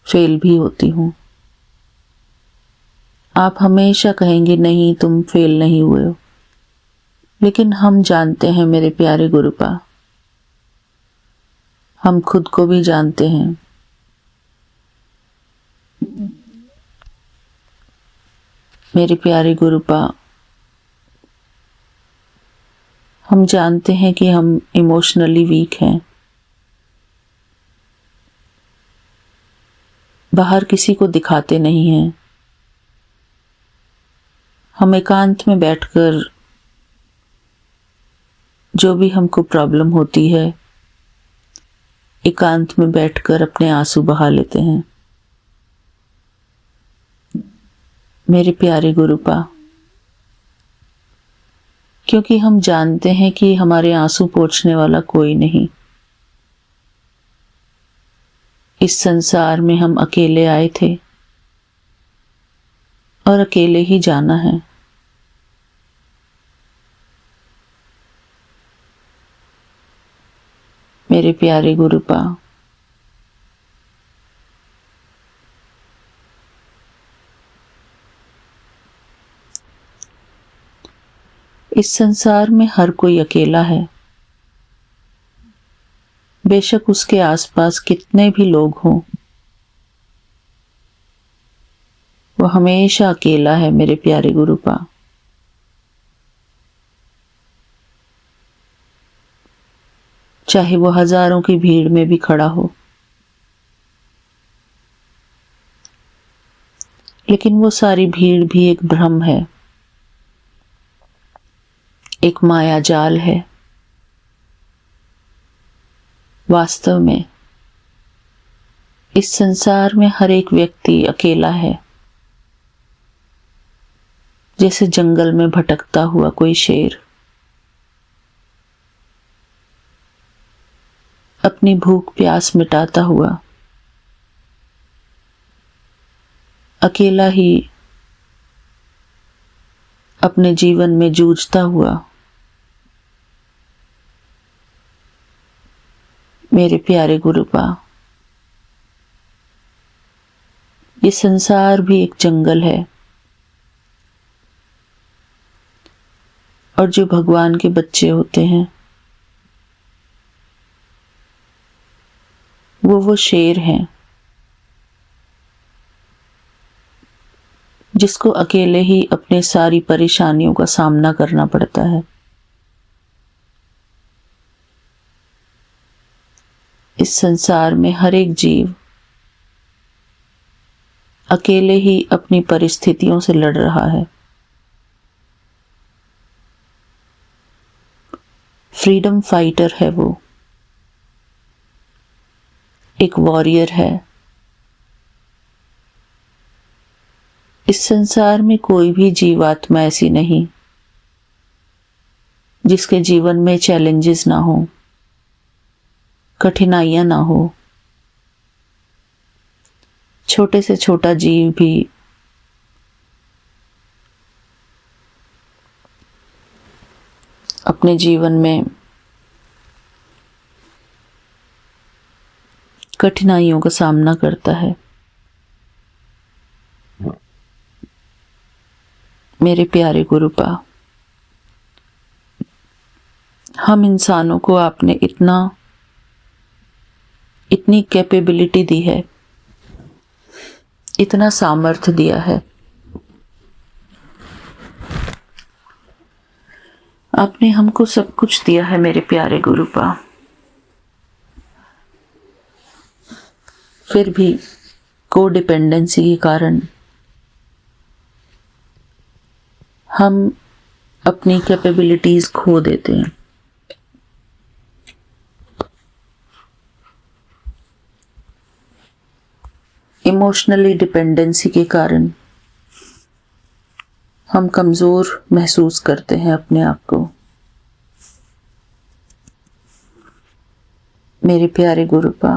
फेल भी होती हूं। आप हमेशा कहेंगे नहीं तुम फेल नहीं हुए हो, लेकिन हम जानते हैं मेरे प्यारे गुरुपा, हम खुद को भी जानते हैं। मेरे प्यारे गुरुपा, हम जानते हैं कि हम इमोशनली वीक हैं। बाहर किसी को दिखाते नहीं हैं। हम एकांत में बैठकर जो भी हमको प्रॉब्लम होती है, एकांत में बैठकर अपने आंसू बहा लेते हैं। मेरे प्यारे गुरुपा, क्योंकि हम जानते हैं कि हमारे आंसू पोंछने वाला कोई नहीं। इस संसार में हम अकेले आए थे और अकेले ही जाना है। मेरे प्यारे गुरुपा, इस संसार में हर कोई अकेला है। बेशक उसके आसपास कितने भी लोग हों, वो हमेशा अकेला है। मेरे प्यारे गुरुपा, चाहे वो हजारों की भीड़ में भी खड़ा हो, लेकिन वो सारी भीड़ भी एक भ्रम है, एक माया जाल है। वास्तव में इस संसार में हर एक व्यक्ति अकेला है, जैसे जंगल में भटकता हुआ कोई शेर अपनी भूख प्यास मिटाता हुआ अकेला ही अपने जीवन में जूझता हुआ। मेरे प्यारे गुरुपा, ये संसार भी एक जंगल है, और जो भगवान के बच्चे होते हैं वो शेर हैं, जिसको अकेले ही अपने सारी परेशानियों का सामना करना पड़ता है। इस संसार में हर एक जीव अकेले ही अपनी परिस्थितियों से लड़ रहा है। फ्रीडम फाइटर है वो, एक वॉरियर है। इस संसार में कोई भी जीवात्मा ऐसी नहीं जिसके जीवन में चैलेंजेस ना हो, कठिनाइयां ना हो। छोटे से छोटा जीव भी अपने जीवन में कठिनाइयों का सामना करता है। मेरे प्यारे गुरुपा, हम इंसानों को आपने इतनी कैपेबिलिटी दी है, इतना सामर्थ्य दिया है। आपने हमको सब कुछ दिया है मेरे प्यारे गुरुपा, फिर भी कोडिपेंडेंसी के कारण हम अपनी कैपेबिलिटीज खो देते हैं। इमोशनली डिपेंडेंसी के कारण हम कमजोर महसूस करते हैं अपने आप को। मेरे प्यारे गुरुपा,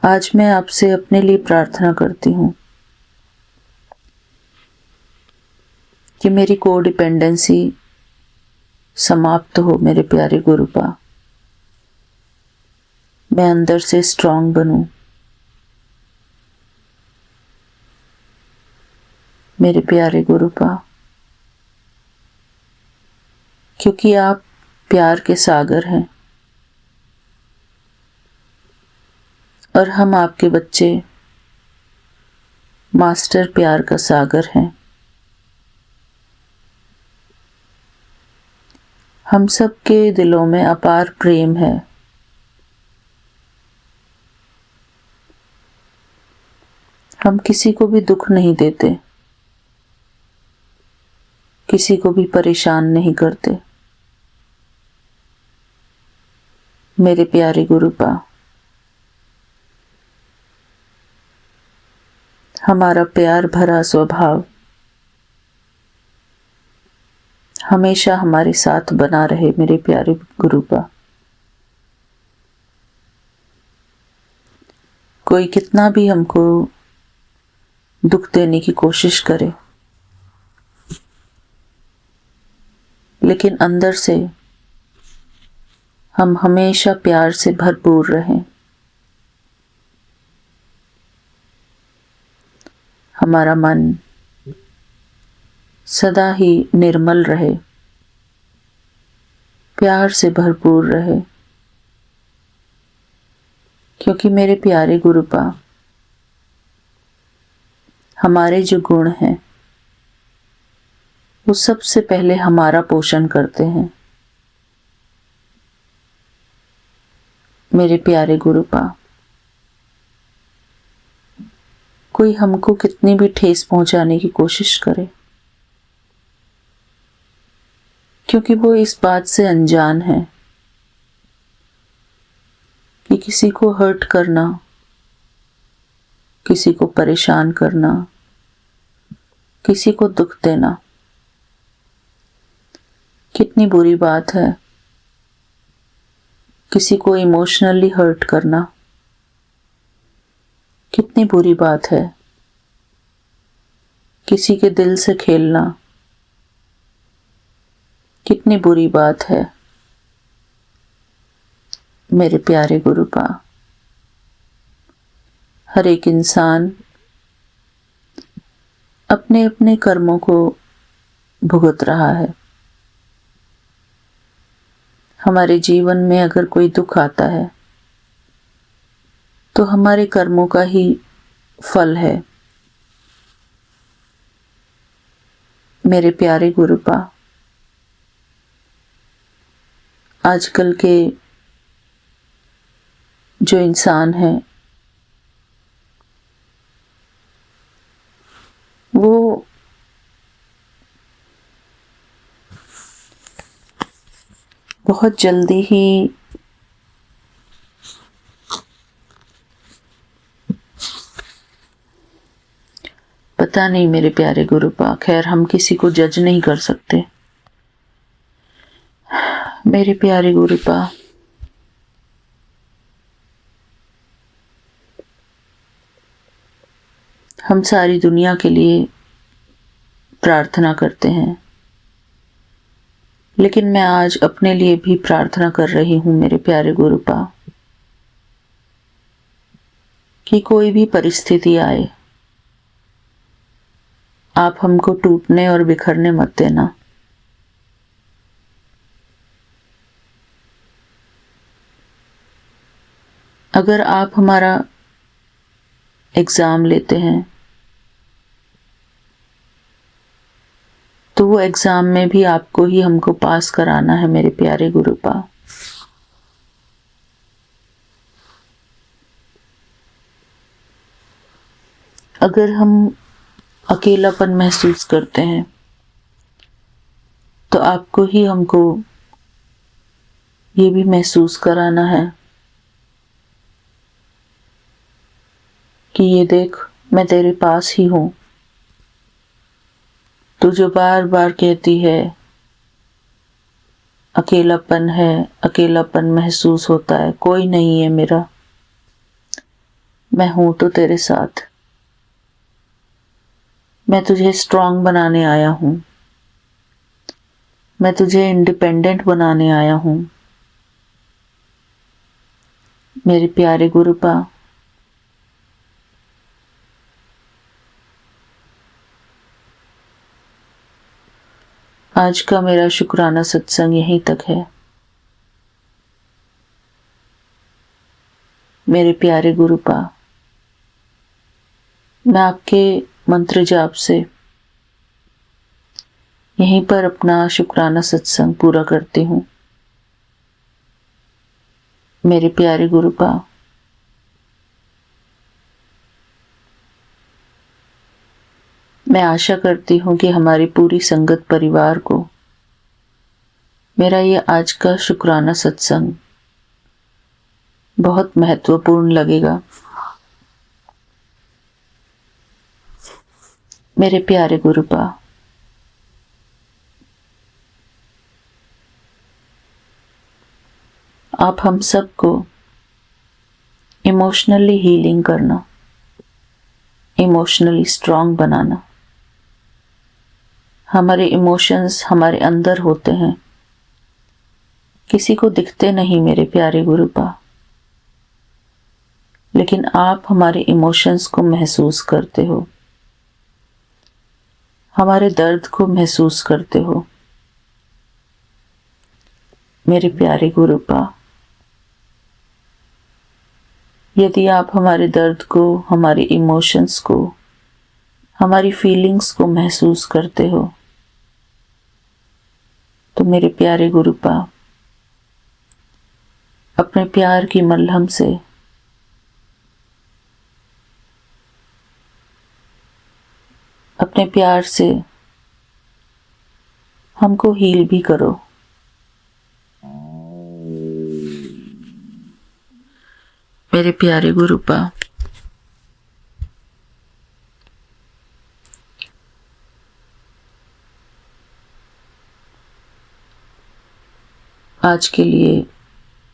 आज मैं आपसे अपने लिए प्रार्थना करती हूँ कि मेरी कोडिपेंडेंसी समाप्त हो मेरे प्यारे गुरुपा। मैं अंदर से स्ट्रांग बनूं मेरे प्यारे गुरुपा, क्योंकि आप प्यार के सागर हैं और हम आपके बच्चे मास्टर प्यार का सागर हैं। हम सब के दिलों में अपार प्रेम है। हम किसी को भी दुख नहीं देते, किसी को भी परेशान नहीं करते मेरे प्यारे गुरुपा। हमारा प्यार भरा स्वभाव हमेशा हमारे साथ बना रहे मेरे प्यारे गुरुपा। कोई कितना भी हमको दुख देने की कोशिश करे, लेकिन अंदर से हम हमेशा प्यार से भरपूर रहें। हमारा मन सदा ही निर्मल रहे, प्यार से भरपूर रहे, क्योंकि मेरे प्यारे गुरुपा हमारे जो गुण हैं वो सबसे पहले हमारा पोषण करते हैं मेरे प्यारे गुरुपा। कोई हमको कितनी भी ठेस पहुंचाने की कोशिश करे, क्योंकि वो इस बात से अनजान है कि किसी को हर्ट करना, किसी को परेशान करना, किसी को दुख देना कितनी बुरी बात है। किसी को इमोशनली हर्ट करना कितनी बुरी बात है। किसी के दिल से खेलना कितनी बुरी बात है मेरे प्यारे गुरुपा। हर एक इंसान अपने अपने कर्मों को भुगत रहा है। हमारे जीवन में अगर कोई दुख आता है तो हमारे कर्मों का ही फल है मेरे प्यारे गुरुपा। आजकल के जो इंसान हैं वो बहुत जल्दी ही पता नहीं मेरे प्यारे गुरुपा, खैर हम किसी को जज नहीं कर सकते मेरे प्यारे गुरुपा। हम सारी दुनिया के लिए प्रार्थना करते हैं, लेकिन मैं आज अपने लिए भी प्रार्थना कर रही हूं मेरे प्यारे गुरुपा कि कोई भी परिस्थिति आए, आप हमको टूटने और बिखरने मत देना। अगर आप हमारा एग्ज़ाम लेते हैं तो वो एग्ज़ाम में भी आपको ही हमको पास कराना है मेरे प्यारे गुरुपा। अगर हम अकेलापन महसूस करते हैं तो आपको ही हमको ये भी महसूस कराना है कि ये देख, मैं तेरे पास ही हूं। तू जो बार बार कहती है अकेलापन है, अकेलापन महसूस होता है, कोई नहीं है मेरा, मैं हूं तो तेरे साथ। मैं तुझे स्ट्रांग बनाने आया हूं। मैं तुझे इंडिपेंडेंट बनाने आया हूँ। मेरे प्यारे गुरुपा, आज का मेरा शुक्राना सत्संग यहीं तक है। मेरे प्यारे गुरुपा, मैं आपके मंत्र जाप से यहीं पर अपना शुक्राना सत्संग पूरा करती हूँ। मेरे प्यारे गुरुपा, मैं आशा करती हूँ कि हमारी पूरी संगत परिवार को मेरा ये आज का शुक्राना सत्संग बहुत महत्वपूर्ण लगेगा। मेरे प्यारे गुरुपा, आप हम सबको इमोशनली हीलिंग करना, इमोशनली स्ट्रांग बनाना। हमारे इमोशंस हमारे अंदर होते हैं, किसी को दिखते नहीं मेरे प्यारे गुरुपा, लेकिन आप हमारे इमोशंस को महसूस करते हो, हमारे दर्द को महसूस करते हो। मेरे प्यारे गुरुपा, यदि आप हमारे दर्द को, हमारे इमोशंस को, हमारी फीलिंग्स को महसूस करते हो, तो मेरे प्यारे गुरुपा, अपने प्यार की मलहम से अपने प्यार से हमको हील भी करो। मेरे प्यारे गुरुपा, आज के लिए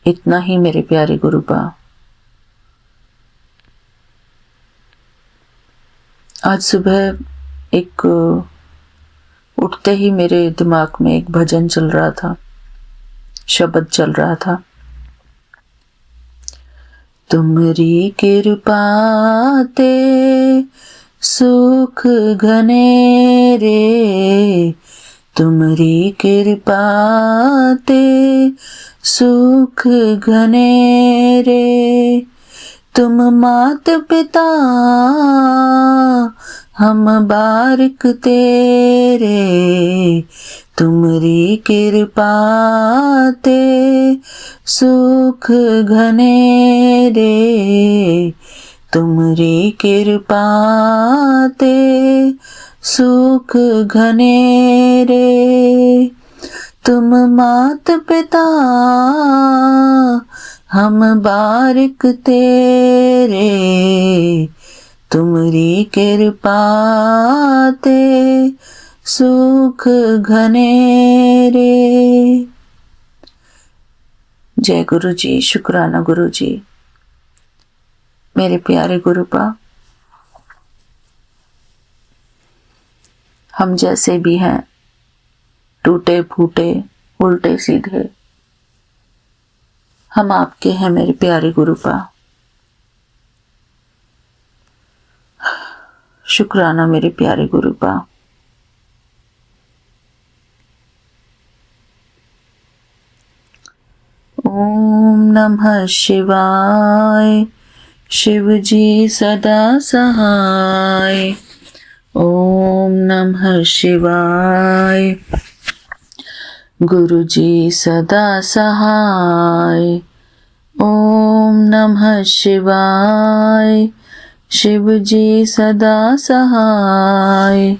इतना ही मेरे प्यारे गुरुपा। आज सुबह उठते ही मेरे दिमाग में एक भजन चल रहा था, शब्द चल रहा था। तुमरी कृपा ते सुख घने रे, तुमरी कृपा ते सुख घने रे, तुम मात पिता हम बारिक तेरे, तुमरी कृपा ते सुख घने रे, तुमरी कृपा ते सुख घने रे, तुम मात पिता हम बारिक तेरे, तुमरी कृपा ते सुख घने रे। जय गुरु जी, शुक्राना गुरु जी। मेरे प्यारे गुरुपा, हम जैसे भी हैं, टूटे फूटे, उल्टे सीधे, हम आपके हैं मेरे प्यारे गुरुपा। शुक्राना मेरे प्यारे गुरुपा। ओम नमः शिवाय, शिव जी सदा सहाय। ओम नमः शिवाय, गुरु जी सदा सहाय। ओम नमः शिवाय, शिव जी सदा सहाय।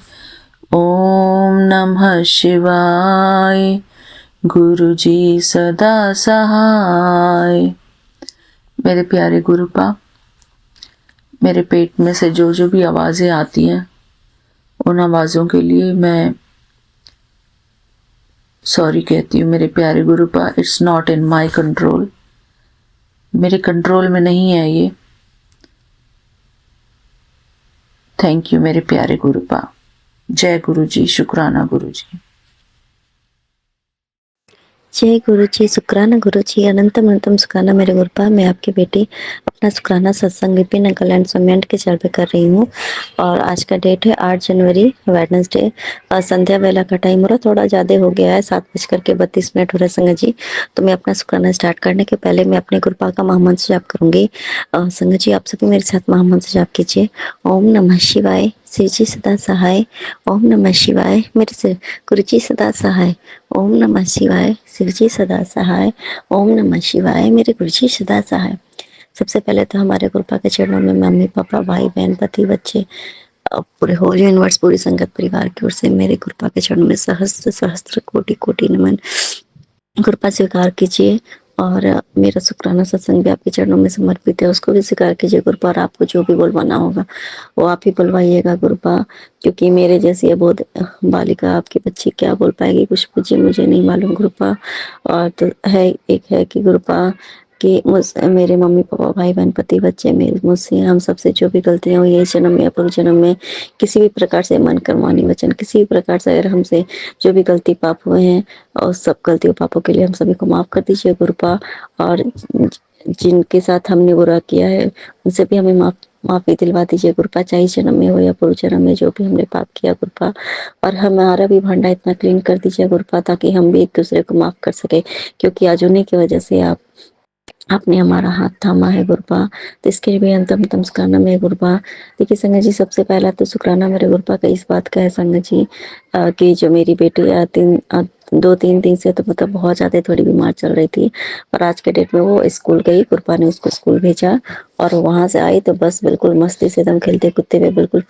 ओम नमः शिवाय, गुरु जी सदा सहाय। मेरे प्यारे गुरुपा, मेरे पेट में से जो जो भी आवाज़ें आती हैं, उन आवाज़ों के लिए मैं सॉरी कहती हूँ मेरे प्यारे गुरुपा। It's not in my control, मेरे कंट्रोल में नहीं है ये। थैंक यू मेरे प्यारे गुरुपा। जय गुरु जी, शुक्राना गुरु जी। जय गुरु जी, शुक्राना गुरु जी, अनंतम अनंतम शुक्राना मेरे गुरुपा। मैं आपकी बेटी अपना शुक्राना सत्संग विपिन अंकल एंड सौम्यांट के चैनल पे कर रही हूँ। और आज का डेट है 8 जनवरी वेडनेसडे। संध्या वेला का टाइम हो रहा, थोड़ा ज़्यादा हो गया है, 7:32 हो रहा है संगत जी। तो मैं अपना शुक्राना स्टार्ट करने के पहले मैं अपने गुरुपा का महामंत्र जाप करूँगी। संगत जी, आप सभी मेरे साथ महामंत्र जाप कीजिए। ओम नमः शिवाय, श्री जी सदा सहाय। ओम नमः शिवाय, मेरे से गुरु जी सदा सहाय। ओम नमः शिवाय, शिव जी सदा सहाय। ओम नमः शिवाय, मेरे गुरु जी सदा सहाय। सबसे पहले तो हमारे गुरुपा के चरणों में मम्मी पापा भाई बहन पति बच्चे पूरे होल यूनिवर्स पूरी संगत परिवार की ओर से मेरे गुरुपा के चरणों में सहस्त्र सहस्त्र कोटि कोटि नमन। कृपा स्वीकार कीजिए। और मेरा शुक्राना सत्संग भी आपके चरणों में समर्पित है, उसको भी स्वीकार कीजिए गुरुपा। और आपको जो भी बुलवाना होगा वो आप ही बुलवाइएगा गुरुपा, क्योंकि मेरे जैसी अबोध बालिका आपकी बच्ची क्या बोल पाएगी, कुछ मुझे मुझे नहीं मालूम गुरुपा। और तो है कि गुरुपा कि मेरे मम्मी पापा भाई बहन पति बच्चे मेरे मुझसे हम सबसे जो भी गलतियां हुई है इस जन्म में या पूर्व जन्म में, किसी भी प्रकार से मन कर्मानी वचन किसी भी प्रकार से अगर हमसे जो भी गलती पाप हुए हैं और सब गलतियों पापों के लिए हम सभी को माफ कर दीजिए गुरुपा। और जिनके साथ हमने बुरा किया है उनसे भी हमें माफी दिलवा दीजिए गुरुपा, चाहे इस जन्म में हो या पूर्व जन्म में जो भी हमने पाप किया गुरुपा। और हमारा भी भांडा इतना क्लीन कर दीजिए गुरुपा ताकि हम भी एक दूसरे को माफ कर सके, क्योंकि आज उन्हीं की वजह से आपने हमारा हाथ थामा है गुरुपा। तो इसके लिए भी अंतम शुक्राना मेरे गुरुपा। देखिए संगत जी, सबसे पहला तो शुक्राना मेरे गुरुपा का इस बात का है संगत जी कि जो मेरी बेटी 2-3 दिन से तो मतलब बहुत ज्यादा थोड़ी बीमार चल रही थी। और आज के डेट में वो स्कूल गई, गुरुपा ने उसको स्कूल भेजा और वहां से आई तो बस बिल्कुल मस्ती से एकदम खेलते कूदते हुए बिल्कुल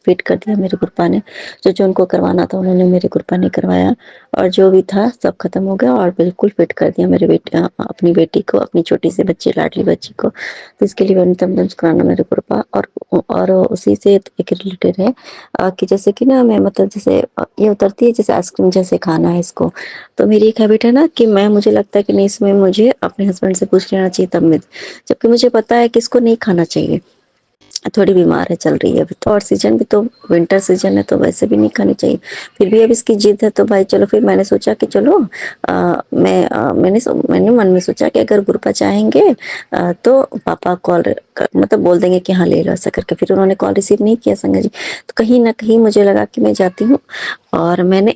फिट कर दिया मेरे गुरुपा ने। जो उनको करवाना था उन्होंने मेरे गुरुपा ने करवाया और जो भी था सब खत्म हो गया और बिल्कुल फिट कर दिया मेरे अपनी बेटी को, अपनी छोटी सी बच्ची लाडली बच्ची को। तो इसके लिए अंतम शुक्राना मेरे गुरुपा। और उसी से एक रिलेटेड है कि जैसे कि ना मैं मतलब जैसे ये उतरती है जैसे आइसक्रीम जैसे खाना है इसको, तो मेरी एक हैबिट है ना कि मुझे लगता है कि नहीं इसमें मुझे अपने हस्बैंड से पूछ लेना चाहिए तब मैं, जबकि मुझे पता है कि इसको नहीं खाना चाहिए, थोड़ी बीमार है चल रही है अभी तो, और सीजन भी तो विंटर सीजन है तो वैसे भी नहीं खानी चाहिए। फिर भी अब इसकी जिद है तो भाई चलो, फिर मैंने सोचा कि चलो मैंने मन में सोचा कि अगर गुरुपा चाहेंगे तो पापा मतलब बोल देंगे कि हाँ ले लो ऐसा करके। फिर उन्होंने कॉल रिसीव नहीं किया संगत जी, तो कहीं ना कहीं मुझे लगा कि मैं जाती हूँ और मैंने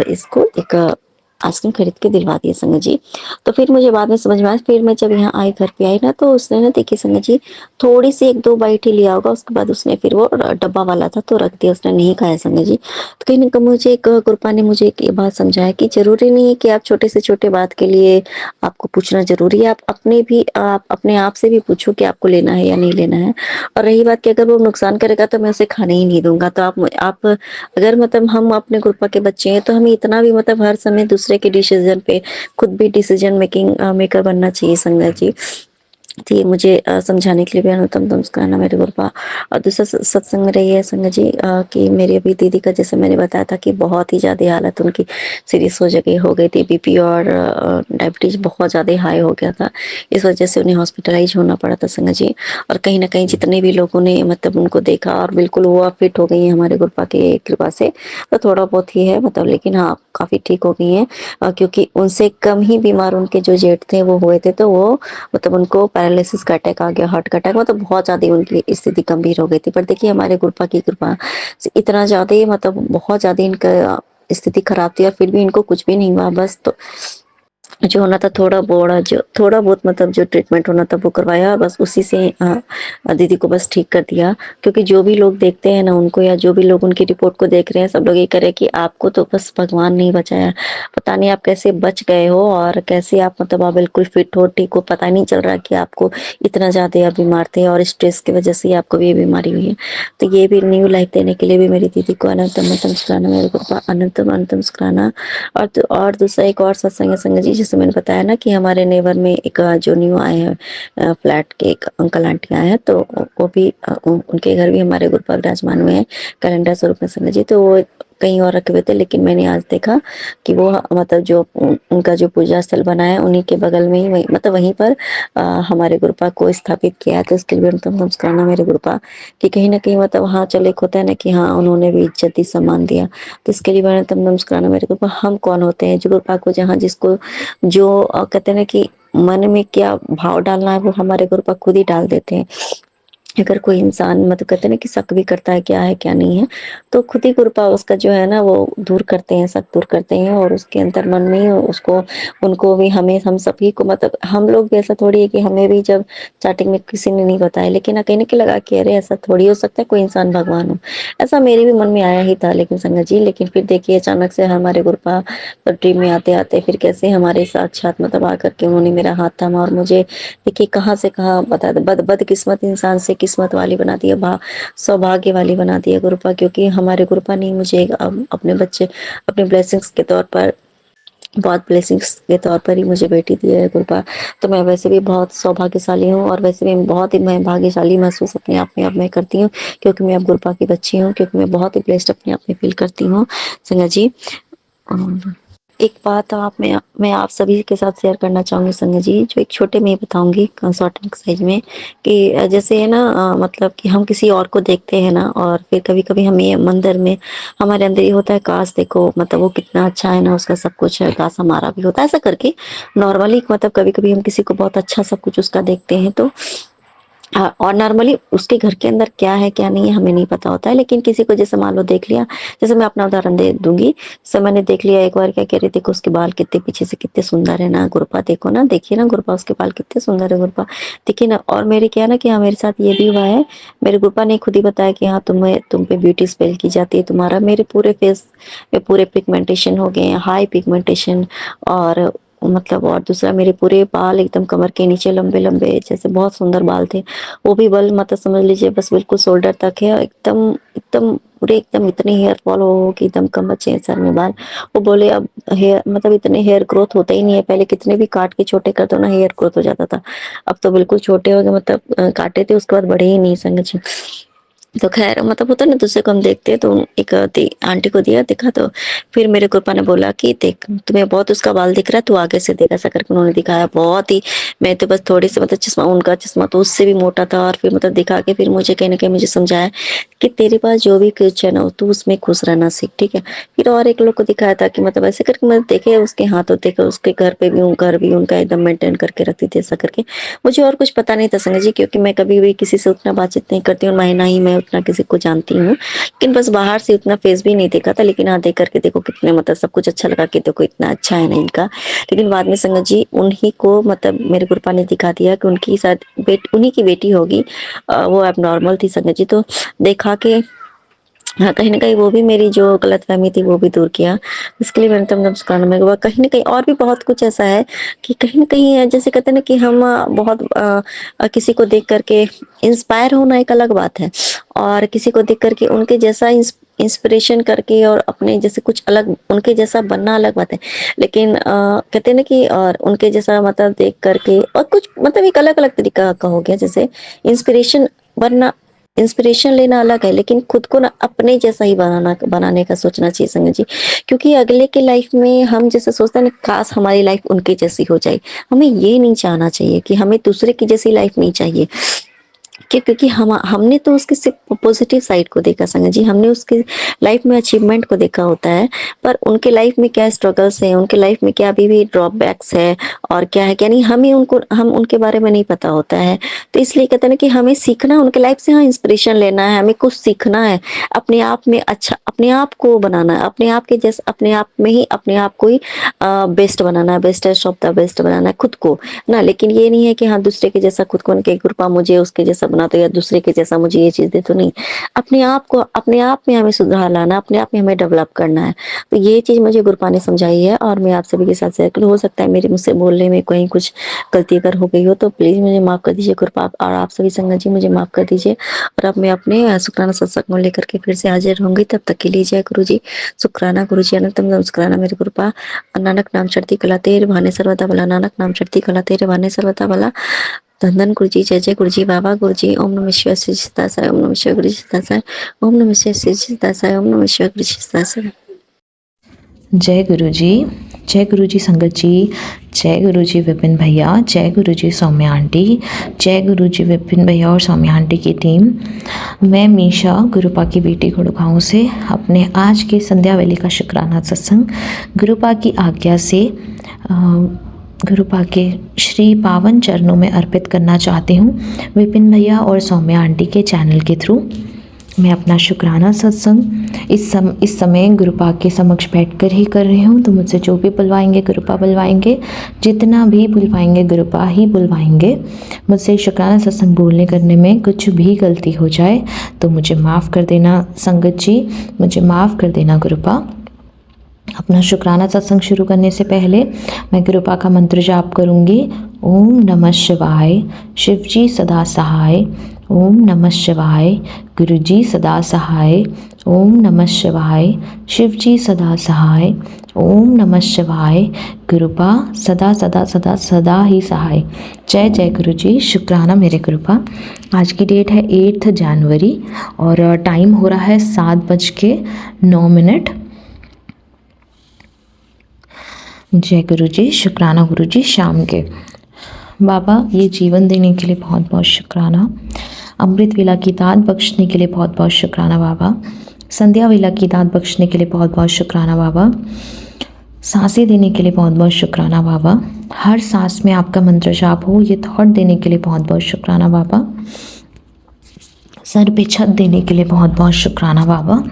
इसको एक आइसक्रीम खरीद के दिलवा दिया संगत जी। तो फिर मुझे बाद में समझ में आया, फिर मैं जब यहाँ आई घर पे आई ना तो उसने ना देखी संगत जी थोड़ी सी 1-2 बाइट ही लिया होगा, उसके बाद उसने फिर वो डब्बा वाला था तो रख दिया, उसने नहीं खाया संगत जी। तो कहीं ना कहीं मुझे एक गुरुपा ने मुझे एक ये बात समझाया कि जरूरी नहीं है कि आप छोटे से छोटे बात के लिए आपको पूछना जरूरी है, आप अपने आप से भी पूछो कि आपको लेना है या नहीं लेना है। और रही बात कि अगर वो नुकसान करेगा तो मैं उसे खाने ही नहीं दूंगा। तो आप अगर मतलब हम अपने गुरुपा के बच्चे हैं तो हमें इतना भी मतलब हर समय दूसरे के डिसीजन पे खुद भी डिसीजन मेकिंग मेकर बनना चाहिए संगत जी। थी मुझे समझाने के लिए भी अनुतम नमस्कार मेरे गुरुपा। और दूसरा सत्संग में रही है संगत जी कि मेरी अभी दीदी का जैसे मैंने बताया था कि बहुत ही ज्यादा हालत उनकी सीरियस हो गई थी, बीपी और डायबिटीज बहुत ज्यादा हाई हो गया था, इस वजह से उन्हें हॉस्पिटलाइज होना पड़ा था संगत जी। और कहीं ना कहीं जितने भी लोगों ने मतलब उनको देखा और बिल्कुल वो फिट हो गई है हमारे गुरुपा की कृपा से, तो थोड़ा बहुत ही है मतलब, लेकिन हाँ काफी ठीक हो गई है क्योंकि उनसे कम ही बीमार उनके जो जेठ थे वो हुए थे, तो वो मतलब उनको पैरालिसिस का अटैक आ गया, हार्ट का अटैक, मतलब बहुत ज्यादा उनकी स्थिति गंभीर हो गई थी। पर देखिए हमारे गुरुपा की कृपा से इतना ज्यादा मतलब बहुत ज्यादा इनका स्थिति खराब थी और फिर भी इनको कुछ भी नहीं हुआ। बस तो जो होना था थोड़ा बहुत मतलब जो ट्रीटमेंट होना था वो करवाया, बस उसी से दीदी को बस ठीक कर दिया। क्योंकि जो भी लोग देखते हैं ना उनको, या जो भी लोग उनकी रिपोर्ट को देख रहे हैं, सब लोग ये कह रहे हैं कि आपको तो बस भगवान नहीं बचाया, पता नहीं आप कैसे बच गए हो और कैसे आप मतलब आप बिल्कुल फिट हो ठीक हो, पता नहीं चल रहा कि आपको इतना ज्यादा आप बीमार थे और स्ट्रेस की वजह से आपको भी ये बीमारी हुई है। तो ये भी न्यू लाइफ देने के लिए भी मेरी दीदी को अनंतम अनंतम शुक्राना, मेरे को अनंतम अनंतम शुक्राना। और दूसरा एक और सत्संग है संगत जी, जैसे मैंने बताया ना कि हमारे नेबर में एक जो न्यू आए हैं फ्लैट के एक अंकल आंटी आए हैं, तो वो भी उनके घर भी हमारे गुरुपा विराजमान हुए हैं कैलेंडर स्वरूप में संगत जी। तो वो कहीं और रखे हुए थे, लेकिन मैंने आज देखा कि वो मतलब जो उनका जो पूजा स्थल बना है उन्हीं के बगल में ही मतलब वहीं पर हमारे गुरुपा को स्थापित किया है। तो उसके लिए मतलब नमस्कार मेरे गुरुपा कि कहीं ना कहीं मतलब हाँ चलो एक होता है ना कि हाँ उन्होंने भी इज्जत दी सम्मान दिया। तो इसके लिए मैंने तब नमस्कार मेरे गुरुपा। हम कौन होते हैं जो गुरुपा को जहाँ जिसको जो कहते हैं ना कि मन में क्या भाव डालना है वो हमारे गुरुपा खुद ही डाल देते हैं। अगर कोई इंसान मतलब कहते हैं ना कि शक भी करता है क्या नहीं है, तो खुद ही कृपा उसका जो है ना वो दूर करते हैं, शक दूर करते हैं और उसके अंतर मन में ही उसको उनको भी हमें हम सभी को मतलब हम लोग भी ऐसा थोड़ी है कि हमें भी जब स्टार्टिंग में किसी ने नहीं बताया, लेकिन ना कहीं ना कहीं लगा कि अरे ऐसा थोड़ी हो सकता है कोई इंसान भगवान हो। ऐसा मेरे भी मन में आया ही था लेकिन संगत जी, लेकिन फिर देखिए अचानक से हमारे गुरुपा ड्रीम में आते आते फिर कैसे हमारे साक्षात मतलब आकर के उन्होंने मेरा हाथ थामा और मुझे देखिए कहाँ से कहाँ बता बदकिस्मत इंसान से किस्मत वाली बना दिया, सौभाग्य वाली बना दिया गुरुपा। क्योंकि हमारे गुरुपा ने मुझे अपने बच्चे अपने ब्लेसिंग्स के तौर पर बहुत ब्लेसिंग्स के तौर पर ही मुझे बेटी दी है गुरुपा। तो मैं वैसे भी बहुत सौभाग्यशाली हूँ और वैसे भी बहुत ही मैं भाग्यशाली महसूस अपने आप में अब मैं करती हूँ, क्योंकि मैं अब गुरुपा की बच्ची हूँ, क्योंकि मैं बहुत ही ब्लेस्ड अपने आप में फील करती हूँ संगत जी। और एक बात मैं आप सभी के साथ शेयर करना चाहूंगी संजय जी, जो एक छोटे में ही बताऊंगी शॉर्ट साइज में कि जैसे है ना मतलब कि हम किसी और को देखते हैं ना और फिर कभी कभी हमें मंदिर में हमारे अंदर ये होता है काश देखो मतलब वो कितना अच्छा है ना, उसका सब कुछ है, काश हमारा भी होता है, ऐसा करके नॉर्मली मतलब कभी कभी हम किसी को बहुत अच्छा सब कुछ उसका देखते हैं तो हाँ, और नॉर्मली उसके घर के अंदर क्या है क्या नहीं है हमें नहीं पता होता है, लेकिन किसी को जैसे मान लो देख लिया, जैसे मैं अपना उदाहरण दे दूंगी। जैसे मैंने देख लिया एक बार, क्या कह रही देखो उसके बाल कितने पीछे से कितने सुंदर है ना गुरुपा, देखो ना देखिए ना गुरुपा उसके बाल कितने सुंदर है गुरुपा, देखिए ना। और मेरे क्या है ना कि हाँ मेरे साथ ये भी हुआ है, मेरे गुरुपा ने खुद ही बताया कि हाँ तुम पे ब्यूटी स्पेल की जाती है, तुम्हारा मेरे पूरे फेस पे पूरे पिगमेंटेशन हो गए हैं, हाई पिगमेंटेशन। और मतलब और दूसरा मेरे पूरे बाल एकदम कमर के नीचे लंबे लंबे जैसे बहुत सुंदर बाल थे, वो भी बल मतलब समझ लीजिए बस बिल्कुल शोल्डर तक है, एकदम एकदम पूरे एकदम इतने हेयर फॉल हो कि एकदम कम बचे हैं सर में बाल। वो बोले अब हेयर मतलब इतने हेयर ग्रोथ होता ही नहीं है, पहले कितने भी काट के छोटे कर दो ना हेयर ग्रोथ हो जाता था, अब तो बिल्कुल छोटे हो गए, मतलब काटे थे उसके बाद बढ़े ही नहीं संग जी। तो खैर मतलब होता है ना दूसरे को हम देखते हैं तो एक आंटी को दिया दिखा, तो फिर मेरे कृपा ने बोला कि देख तुम्हें बहुत उसका बाल दिख रहा है, तू आगे से देख, ऐसा करके उन्होंने दिखाया बहुत ही। मैं तो बस थोड़ी सी मतलब चश्मा, उनका चश्मा तो उससे भी मोटा था, और फिर मतलब दिखा के फिर मुझे कहीं ना कहीं मुझे समझाया कि तेरे पास जो भी कुछ है ना तू उसमें खुश रहना सीख, ठीक है। फिर और एक लोग को दिखाया था कि मतलब ऐसे करके मैं देखे उसके हाथों देखा उसके घर पे भी, घर भी उनका एकदम मेंटेन करके रखती थी ऐसा करके। मुझे और कुछ पता नहीं था संजय जी, क्योंकि मैं कभी भी किसी से उतना बातचीत नहीं करती हूँ, ना ही मैं उतना किसी को जानती हूँ, लेकिन बस बाहर से उतना फेस भी नहीं देखा था, लेकिन हाँ देख करके देखो कितने मतलब सब कुछ अच्छा लगा कि देखो इतना अच्छा है ना इनका। लेकिन बाद में संगत जी उन्हीं को मतलब मेरे गुरुपा ने दिखा दिया कि उनकी शायद उन्हीं की बेटी होगी, वो अब नॉर्मल थी संगत जी। तो देखा के हाँ कहीं ना कहीं वो भी मेरी जो गलतफहमी थी वो भी दूर किया। इसके लिए मैंने तब नमस्कार में कहीं ना कहीं और भी बहुत कुछ ऐसा है कि कहीं ना कहीं जैसे कहते हैं ना कि हम बहुत किसी को देख करके इंस्पायर होना एक अलग बात है, और किसी को देख करके उनके जैसा इंस्पिरेशन करके और अपने जैसे कुछ अलग उनके जैसा बनना अलग बात है। लेकिन कहते हैं ना कि और उनके जैसा मतलब देख करके और कुछ मतलब एक अलग अलग तरीका का हो गया, जैसे इंस्पिरेशन बनना, इंस्पिरेशन लेना अलग है, लेकिन खुद को ना अपने जैसा ही बनाने का सोचना चाहिए संगत जी। क्योंकि अगले के लाइफ में हम जैसे सोचते हैं ना काश हमारी लाइफ उनके जैसी हो जाए, हमें ये नहीं चाहना चाहिए कि हमें दूसरे की जैसी लाइफ नहीं चाहिए। क्योंकि हमने तो उसके सिर्फ पॉजिटिव साइड को देखा संगत जी, हमने उसके लाइफ में अचीवमेंट को देखा होता है, पर उनके लाइफ में क्या स्ट्रगल्स है, उनके लाइफ में क्या अभी भी ड्रॉबैक्स है और क्या है क्या नहीं, हम उनके बारे में नहीं पता होता है। तो इसलिए कहते हैं ना कि हमें सीखना है उनके लाइफ से, हाँ इंस्पिरेशन लेना है, हमें कुछ सीखना है, अपने आप में अच्छा अपने आप को बनाना है, अपने आप के जैसे अपने आप में ही अपने आप को ही बेस्ट बनाना है, बेस्टेस्ट ऑफ द बेस्ट बनाना है खुद को ना। लेकिन ये नहीं है कि हाँ दूसरे के जैसा खुद को उनके कृपा मुझे उसके जैसा बना दो या दूसरे के जैसा मुझे ये चीज दे तो नहीं, अपने आप को अपने आप में हमें सुधार लाना, अपने आप में हमें डेवलप करना है। तो ये चीज मुझे गुरुपा ने समझाई है और मैं आप सभी के साथ शेयर करूँ। हो सकता है मेरे मुझसे बोलने में कहीं कुछ गलती अगर हो गई हो तो प्लीज मुझे माफ कर दीजिए गुरुपा, और आप सभी संगत जी मुझे माफ कर दीजिए। और अब मैं अपने शुक्राना सत्संग में लेकर के फिर से हाजिर होंगी, तब तक के लिए जय गुरु जी। शुक्राना गुरु जी, अनंतम नमस्काराना मेरे गुरुपा। नानक नाम चढ़ती कला तेरे बहाने सर्वदा भला, नानक नाम चढ़ती कला तेरे बहाने सर्वदा भला। धन धन गुरुजी, जय जय गुरुजी, वाह वाह गुरुजी, ओम नमः शिवाय, श्री दासाय, ओम नमः शिवाय, गुरुजी दासाय, ओम नमः शिवाय, श्री दासाय, ओम नमः शिवाय, गुरुजी दासाय। जय गुरु जी संगत जी, जय गुरु जी विपिन भैया, जय गुरु जी सौम्या आंटी, जय गुरु जी विपिन भैया और सौम्या आंटी की टीम। मैं मीशा गुरुपा की बेटी गुड़गांव से अपने आज के संध्या वेले का शुक्राना सत्संग गुरुपा की आज्ञा से गुरुपा के श्री पावन चरणों में अर्पित करना चाहती हूँ विपिन भैया और सौम्या आंटी के चैनल के थ्रू। मैं अपना शुक्राना सत्संग इस समय गुरुपा के समक्ष बैठकर ही कर रही हूँ। तो मुझसे जो भी बुलवाएंगे गुरुपा बुलवाएंगे, जितना भी बुलवाएंगे गुरुपा ही बुलवाएंगे। मुझसे शुक्राना सत्संग बोलने करने में कुछ भी गलती हो जाए तो मुझे माफ़ कर देना संगत जी, मुझे माफ़ कर देना गुरुपा। अपना शुक्राना सत्संग शुरू करने से पहले मैं गुरुपा का मंत्र जाप करूँगी। ओम नमः शिवाय, शिव जी सदा सहाय। ओम नमः शिवाय, गुरु जी सदा सहाय। ओम नमः शिवाय, शिव जी सदा सहाय। ओम नमः शिवाय, गुरुपा सदा सदा सदा सदा ही सहाय। जय जय गुरु जी। शुक्राना मेरे गुरुपा। आज की डेट है 8 जनवरी और टाइम हो रहा है 7:09। जय गुरु जी। शुक्राना गुरु जी शाम के। बाबा ये जीवन देने के लिए बहुत बहुत शुक्राना। अमृत वेला की दात बख्शने के लिए बहुत बहुत शुक्राना बाबा। संध्या वेला की दात बख्शने के लिए बहुत बहुत शुक्राना बाबा। सांसें देने के लिए बहुत बहुत शुक्राना बाबा। हर सांस में आपका मंत्र जाप हो ये थॉट देने के लिए बहुत बहुत शुक्राना बाबा। सर पे छत देने के लिए बहुत बहुत शुक्राना बाबा।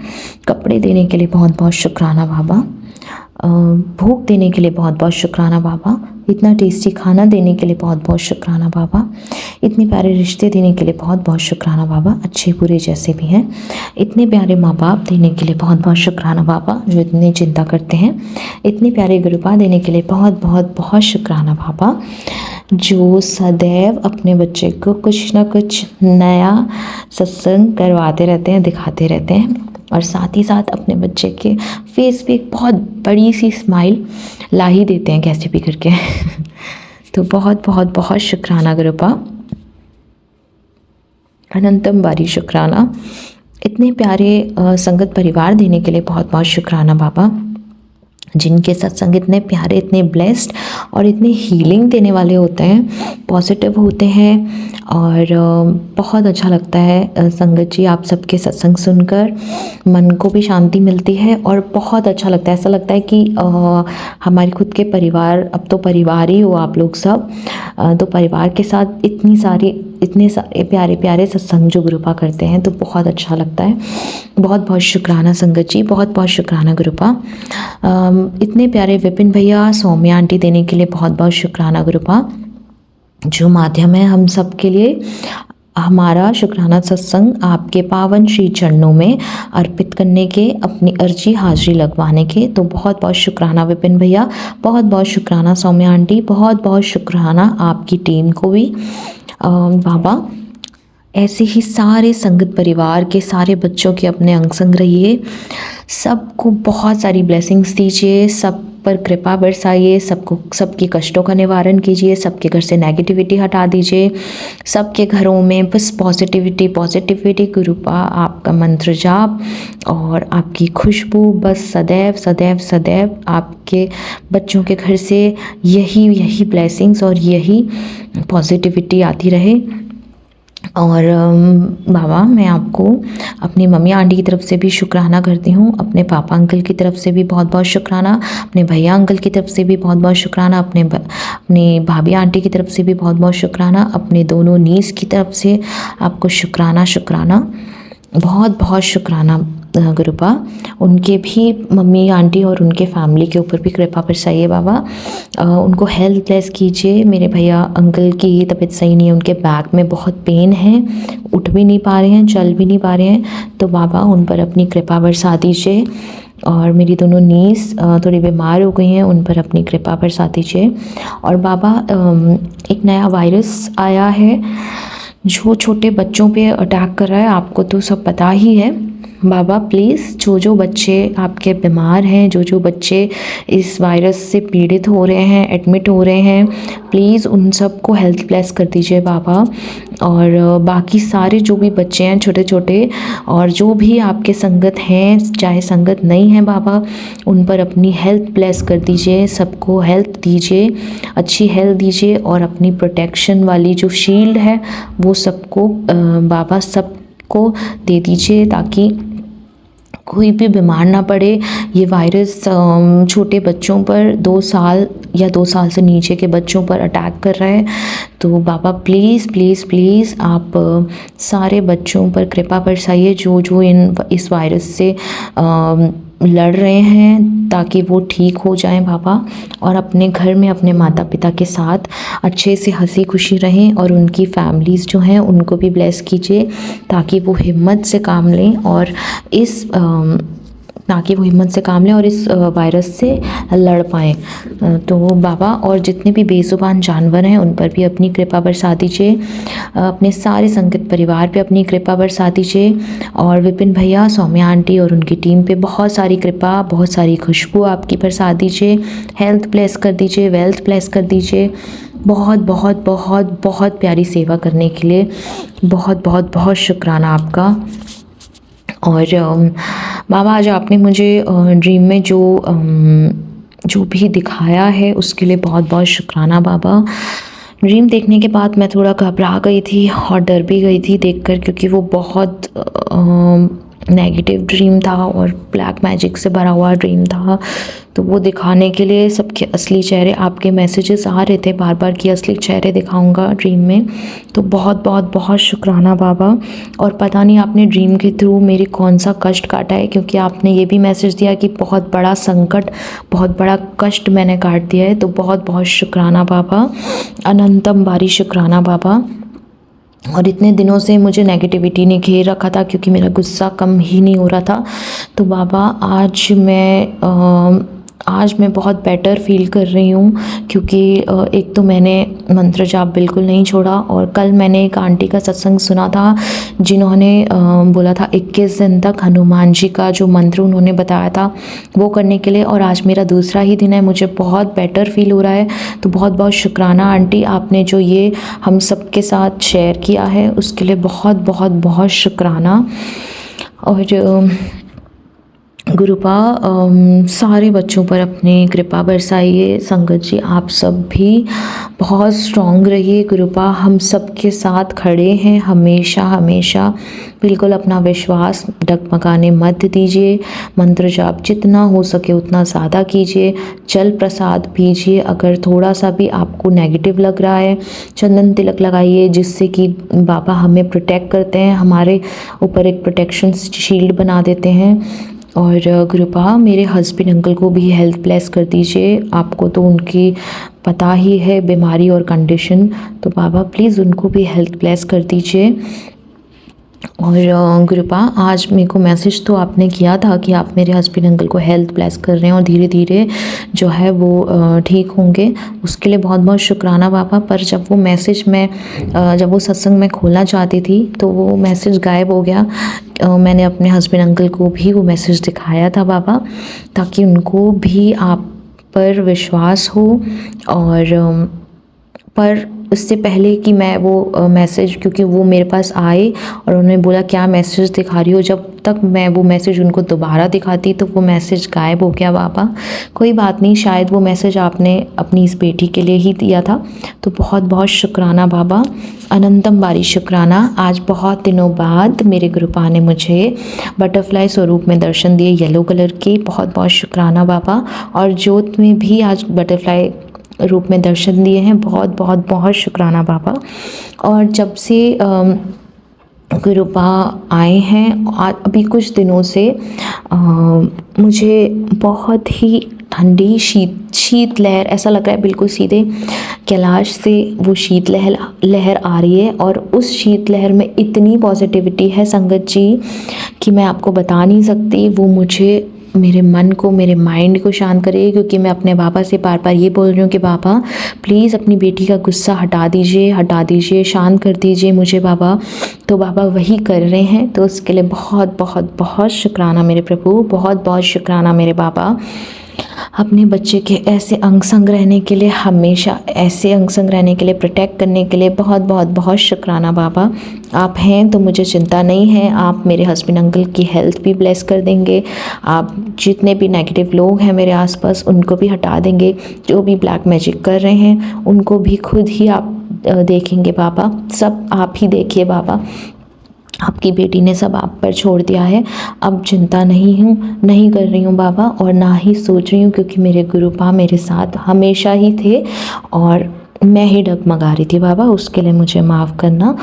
कपड़े देने के लिए बहुत बहुत शुक्राना बाबा। भूख देने के लिए बहुत बहुत शुक्राना बाबा। इतना टेस्टी खाना देने के लिए बहुत बहुत शुक्राना बाबा। इतने प्यारे रिश्ते देने के लिए बहुत बहुत शुक्राना बाबा, अच्छे बुरे जैसे भी हैं। इतने प्यारे माँ बाप देने के लिए बहुत बहुत शुक्राना बाबा, जो इतनी चिंता करते हैं। इतने प्यारे गुरुपा देने के लिए बहुत बहुत बहुत शुक्राना बाबा, जो सदैव अपने बच्चे को कुछ ना कुछ नया सत्संग करवाते रहते हैं, दिखाते रहते हैं और साथ ही साथ अपने बच्चे के फेस पे एक बहुत बड़ी सी स्माइल ला ही देते हैं कैसे भी करके। तो बहुत बहुत बहुत शुक्राना गुरुपा, अनंतम बारी शुक्राना। इतने प्यारे संगत परिवार देने के लिए बहुत बहुत शुक्राना बाबा, जिनके सत्संग इतने प्यारे, इतने ब्लेस्ड और इतने हीलिंग देने वाले होते हैं, पॉजिटिव होते हैं और बहुत अच्छा लगता है संगत जी आप सबके सत्संग सुनकर। मन को भी शांति मिलती है और बहुत अच्छा लगता है। ऐसा लगता है कि हमारे खुद के परिवार, अब तो परिवार ही हो आप लोग सब, तो परिवार के साथ इतने सारे प्यारे प्यारे सत्संग जो गुरुपा करते हैं तो बहुत अच्छा लगता है। बहुत बहुत शुक्राना संगत जी, बहुत बहुत शुक्राना गुरुपा। इतने प्यारे विपिन भैया, सौम्या आंटी देने के लिए बहुत बहुत शुक्राना गुरुपा, जो माध्यम है हम सब के लिए हमारा शुक्राना सत्संग आपके पावन श्री चरणों में अर्पित करने के, अपनी अर्जी हाजिरी लगवाने के। तो बहुत बहुत शुक्राना विपिन भैया, बहुत बहुत शुक्राना सौम्या आंटी, बहुत बहुत शुक्राना आपकी टीम को भी। बाबा ऐसे ही सारे संगत परिवार के सारे बच्चों के अपने अंग संग रहिए, सबको बहुत सारी ब्लेसिंग्स दीजिए, सब पर कृपा बरसाइए, सबके कष्टों का निवारण कीजिए, सबके घर से नेगेटिविटी हटा दीजिए, सबके घरों में बस पॉजिटिविटी गुरुपा आपका मंत्र जाप और आपकी खुशबू बस सदैव सदैव सदैव आपके बच्चों के घर से यही ब्लेसिंग्स और यही पॉजिटिविटी आती रहे। और बाबा मैं आपको अपनी मम्मी आंटी की तरफ से भी शुक्राना करती हूँ, अपने पापा अंकल की तरफ से भी बहुत बहुत शुक्राना, अपने भैया अंकल की तरफ से भी बहुत बहुत शुक्राना, अपने भाभी आंटी की तरफ से भी बहुत बहुत शुक्राना, अपने दोनों नीस की तरफ से आपको शुक्राना बहुत बहुत शुक्राना गुरुपा। उनके भी मम्मी आंटी और उनके फैमिली के ऊपर भी कृपा बरसाइए बाबा। उनको हेल्थ ब्लेस कीजिए। मेरे भैया अंकल की तबीयत सही नहीं है, उनके बैक में बहुत पेन है, उठ भी नहीं पा रहे हैं, चल भी नहीं पा रहे हैं, तो बाबा उन पर अपनी कृपा बरसा दीजिए। और मेरी दोनों नीस थोड़ी बीमार हो गई हैं, उन पर अपनी कृपा बरसा दीजिए। और बाबा एक नया वायरस आया है जो छोटे बच्चों पे अटैक कर रहा है, आपको तो सब पता ही है। बाबा प्लीज़ जो बच्चे आपके बीमार हैं, जो बच्चे इस वायरस से पीड़ित हो रहे हैं, एडमिट हो रहे हैं, प्लीज़ उन सबको हेल्थ ब्लेस कर दीजिए बाबा। और बाकी सारे जो भी बच्चे हैं छोटे छोटे और जो भी आपके संगत हैं, चाहे संगत नहीं है बाबा, उन पर अपनी हेल्थ ब्लेस कर दीजिए, सबको हेल्थ दीजिए, अच्छी हेल्थ दीजिए और अपनी प्रोटेक्शन वाली जो शील्ड है वो सबको बाबा सबको दे दीजिए, ताकि कोई भी बीमार ना पड़े। ये वायरस छोटे बच्चों पर 2 साल या 2 साल से नीचे के बच्चों पर अटैक कर रहा है। तो बाबा प्लीज़ प्लीज़ प्लीज़ आप सारे बच्चों पर कृपा बरसाइए जो जो इस वायरस से लड़ रहे हैं, ताकि वो ठीक हो जाएं बाबा, और अपने घर में अपने माता पिता के साथ अच्छे से हंसी खुशी रहें, और उनकी फैमिलीज़ जो हैं उनको भी ब्लेस कीजिए ताकि वो हिम्मत से काम लें और इस वायरस से लड़ पाएँ। तो बाबा और जितने भी बेज़ुबान जानवर हैं उन पर भी अपनी कृपा बरसा दीजिए, अपने सारे संगत परिवार पे अपनी कृपा बरसा दीजिए, और विपिन भैया, सौम्या आंटी और उनकी टीम पे बहुत सारी कृपा, बहुत सारी खुशबू आपकी बरसा दीजिए, हेल्थ ब्लेस कर दीजिए, वेल्थ ब्लेस कर दीजिए। बहुत बहुत बहुत बहुत प्यारी सेवा करने के लिए बहुत बहुत बहुत शुक्राना आपका। और बाबा आज आपने मुझे ड्रीम में जो भी दिखाया है उसके लिए बहुत बहुत शुक्राना बाबा। ड्रीम देखने के बाद मैं थोड़ा घबरा गई थी और डर भी गई थी देखकर, क्योंकि वो बहुत नेगेटिव ड्रीम था और ब्लैक मैजिक से भरा हुआ ड्रीम था। तो वो दिखाने के लिए सबके असली चेहरे, आपके मैसेजेस आ रहे थे बार बार कि असली चेहरे दिखाऊंगा ड्रीम में। तो बहुत बहुत बहुत शुक्राना बाबा। और पता नहीं आपने ड्रीम के थ्रू मेरे कौन सा कष्ट काटा है, क्योंकि आपने ये भी मैसेज दिया कि बहुत बड़ा संकट, बहुत बड़ा कष्ट मैंने काट दिया है। तो बहुत बहुत शुक्राना बाबा, अनंतम बारी शुक्राना बाबा। और इतने दिनों से मुझे नेगेटिविटी ने घेर रखा था, क्योंकि मेरा गुस्सा कम ही नहीं हो रहा था। तो बाबा आज मैं बहुत बेटर फील कर रही हूँ, क्योंकि एक तो मैंने मंत्र जाप बिल्कुल नहीं छोड़ा, और कल मैंने एक आंटी का सत्संग सुना था जिन्होंने बोला था 21 दिन तक हनुमान जी का जो मंत्र उन्होंने बताया था वो करने के लिए। और आज मेरा दूसरा ही दिन है, मुझे बहुत बेटर फील हो रहा है। तो बहुत बहुत शुक्राना आंटी, आपने जो ये हम सब के साथ शेयर किया है उसके लिए बहुत बहुत बहुत शुक्राना। और गुरुपा सारे बच्चों पर अपनी कृपा बरसाइए। संगत जी आप सब भी बहुत स्ट्रॉन्ग रहिए। गुरुपा हम सब के साथ खड़े हैं हमेशा हमेशा। बिल्कुल अपना विश्वास डगमगाने मत दीजिए। मंत्र जाप जितना हो सके उतना ज़्यादा कीजिए। जल प्रसाद पीजिए। अगर थोड़ा सा भी आपको नेगेटिव लग रहा है, चंदन तिलक लगाइए, जिससे कि बाबा हमें प्रोटेक्ट करते हैं, हमारे ऊपर एक प्रोटेक्शन शील्ड बना देते हैं। और गुरुपा मेरे हस्बैंड अंकल को भी हेल्थ ब्लेस कर दीजिए। आपको तो उनकी पता ही है बीमारी और कंडीशन, तो बाबा प्लीज़ उनको भी हेल्थ ब्लेस कर दीजिए। और गुरुपा आज मेरे को मैसेज तो आपने किया था कि आप मेरे हस्बैंड अंकल को हेल्थ ब्लेस कर रहे हैं और धीरे धीरे जो है वो ठीक होंगे, उसके लिए बहुत बहुत शुक्राना बाबा। पर जब वो मैसेज जब वो सत्संग में खोलना चाहती थी तो वो मैसेज गायब हो गया। मैंने अपने हस्बैंड अंकल को भी वो मैसेज दिखाया था बाबा, ताकि उनको भी आप पर विश्वास हो। और पर उससे पहले कि मैं वो मैसेज, क्योंकि वो मेरे पास आए और उन्होंने बोला क्या मैसेज दिखा रही हो, जब तक मैं वो मैसेज उनको दोबारा दिखाती तो वो मैसेज गायब हो गया बाबा। कोई बात नहीं, शायद वो मैसेज आपने अपनी इस बेटी के लिए ही दिया था। तो बहुत बहुत शुक्राना बाबा, अनंतम बारी शुक्राना। आज बहुत दिनों बाद मेरे गुरुपा ने मुझे बटरफ्लाई स्वरूप में दर्शन दिए, येलो कलर के। बहुत बहुत शुक्राना बाबा। और ज्योत में भी आज बटरफ्लाई रूप में दर्शन दिए हैं। बहुत बहुत बहुत शुक्राना बाबा। और जब से गुरुपा आए हैं अभी कुछ दिनों से मुझे बहुत ही ठंडी शीत लहर, ऐसा लग रहा है बिल्कुल सीधे कैलाश से वो शीत लहर आ रही है। और उस शीत लहर में इतनी पॉजिटिविटी है संगत जी कि मैं आपको बता नहीं सकती। वो मुझे मेरे मन को, मेरे माइंड को शांत करिए, क्योंकि मैं अपने बाबा से बार बार ये बोल रही हूँ कि बाबा प्लीज़ अपनी बेटी का गुस्सा हटा दीजिए, शांत कर दीजिए मुझे बाबा। तो बाबा वही कर रहे हैं, तो उसके लिए बहुत बहुत बहुत शुक्राना मेरे प्रभु, बहुत बहुत शुक्राना मेरे बाबा। अपने बच्चे के ऐसे अंग संग रहने के लिए, हमेशा ऐसे अंग संग रहने के लिए, प्रोटेक्ट करने के लिए बहुत बहुत बहुत शुक्राना बाबा। आप हैं तो मुझे चिंता नहीं है। आप मेरे हस्बैंड अंकल की हेल्थ भी ब्लेस कर देंगे। आप जितने भी नेगेटिव लोग हैं मेरे आसपास उनको भी हटा देंगे। जो भी ब्लैक मैजिक कर रहे हैं उनको भी खुद ही आप देखेंगे बाबा। सब आप ही देखिए बाबा। आपकी बेटी ने सब आप पर छोड़ दिया है। अब चिंता नहीं कर रही हूँ बाबा, और ना ही सोच रही हूँ, क्योंकि मेरे गुरुपा मेरे साथ हमेशा ही थे और मैं ही डगमगा रही थी बाबा। उसके लिए मुझे माफ़ करना।